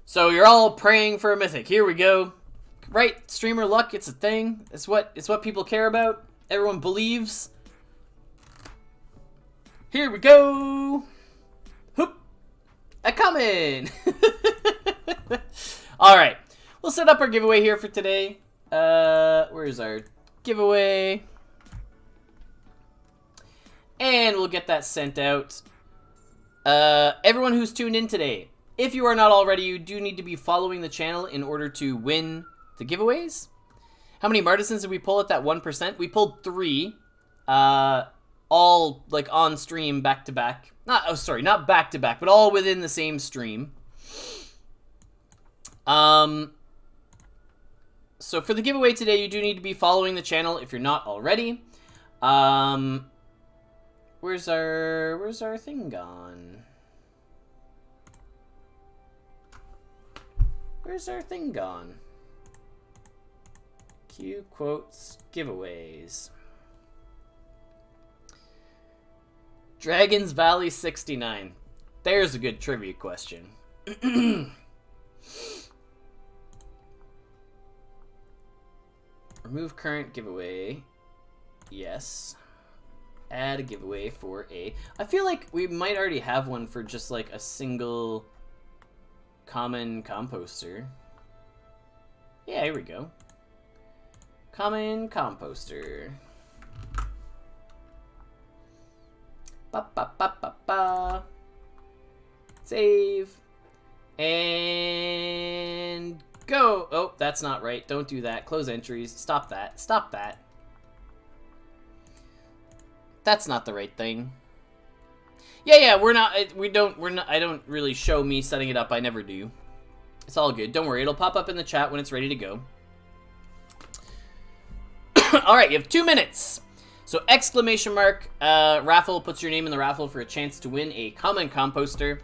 So you're all praying for a mythic. Here we go. Right, streamer luck, it's a thing. It's what people care about. Everyone believes. Here we go. Hoop. A common. All right. We'll set up our giveaway here for today. Where's our giveaway? And we'll get that sent out. Everyone who's tuned in today, if you are not already, you do need to be following the channel in order to win the giveaways. How many Martisans did we pull at that 1%? We pulled 3. All like on stream back to back. Not back to back, but all within the same stream. So for the giveaway today, you do need to be following the channel if you're not already. Where's our thing gone? Where's our thing gone? Q quotes giveaways. Dragons Valley 69. There's a good trivia question. Remove current giveaway. Yes. Add a giveaway for a... I feel like we might already have one for just like a single common composter. Yeah, here we go. Common composter. Ba ba ba ba ba. Save. And go. Oh, that's not right. Don't do that. Close entries. Stop that. Stop that. That's not the right thing. Yeah, I don't really show me setting it up. I never do. It's all good. Don't worry. It'll pop up in the chat when it's ready to go. All right, you have 2 minutes. So exclamation mark raffle puts your name in the raffle for a chance to win a common composter.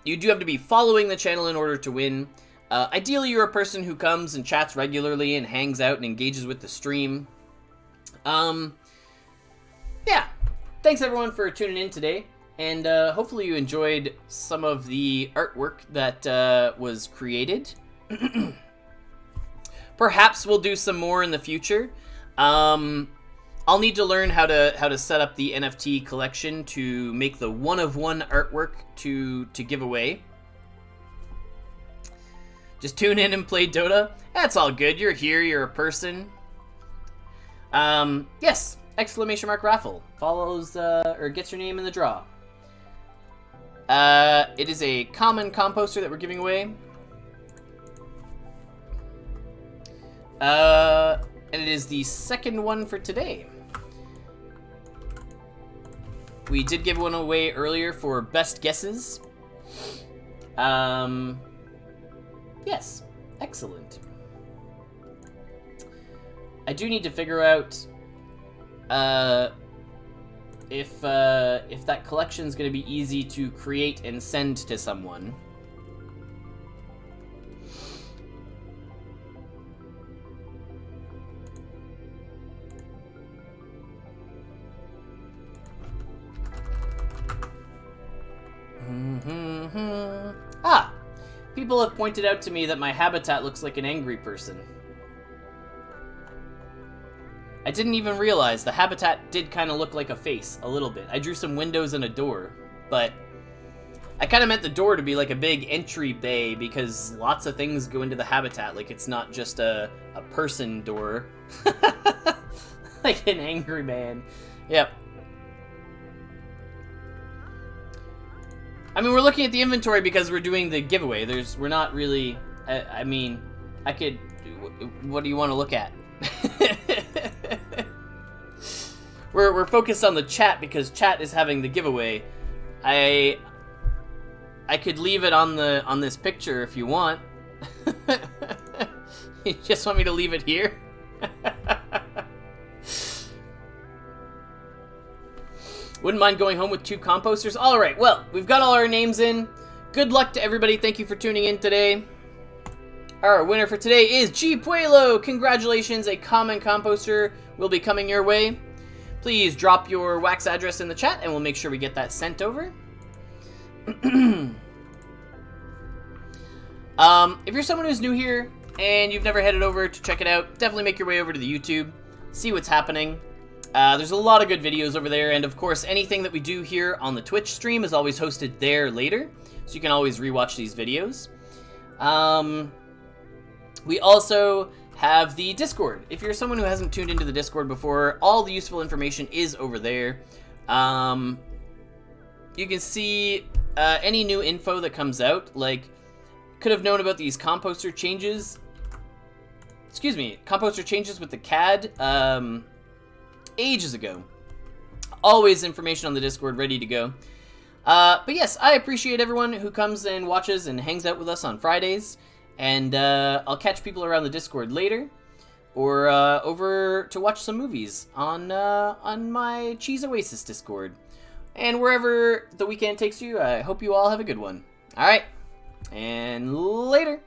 You do have to be following the channel in order to win. Ideally, you're a person who comes and chats regularly and hangs out and engages with the stream. Yeah, thanks everyone for tuning in today, and hopefully you enjoyed some of the artwork that was created. Perhaps we'll do some more in the future. I'll need to learn how to set up the NFT collection to make the one-of-one artwork to give away. Just tune in and play Dota. That's all good. You're here. You're a person. Yes. Exclamation mark raffle follows or gets your name in the draw. It is a common composter that we're giving away. And it is the second one for today. We did give one away earlier for best guesses. Yes, excellent. I do need to figure out if that collection is going to be easy to create and send to someone. Ah! People have pointed out to me that my habitat looks like an angry person. I didn't even realize the habitat did kind of look like a face, a little bit. I drew some windows and a door, but I kind of meant the door to be like a big entry bay because lots of things go into the habitat. Like, it's not just a person door. Like an angry man. Yep. I mean, we're looking at the inventory because we're doing the giveaway. We're not really, I mean, I could, what do you want to look at? We're focused on the chat because chat is having the giveaway. I could leave it on this picture if you want. You just want me to leave it here? Wouldn't mind going home with 2 composters. All right, well, we've got all our names in. Good luck to everybody. Thank you for tuning in today. Our winner for today is G Puelo. Congratulations, a common composter will be coming your way. Please drop your wax address in the chat and we'll make sure we get that sent over. If you're someone who's new here and you've never headed over to check it out, definitely make your way over to the YouTube, see what's happening. There's a lot of good videos over there, and of course anything that we do here on the Twitch stream is always hosted there later, so you can always rewatch these videos. We also have the Discord. If you're someone who hasn't tuned into the Discord before, all the useful information is over there. You can see any new info that comes out, like, could have known about these composter changes. Excuse me, composter changes with the CAD, ages ago. Always information on the Discord ready to go. But yes, I appreciate everyone who comes and watches and hangs out with us on Fridays. And I'll catch people around the Discord later, or over to watch some movies on my Cheese Oasis Discord. And wherever the weekend takes you, I hope you all have a good one. All right, and later.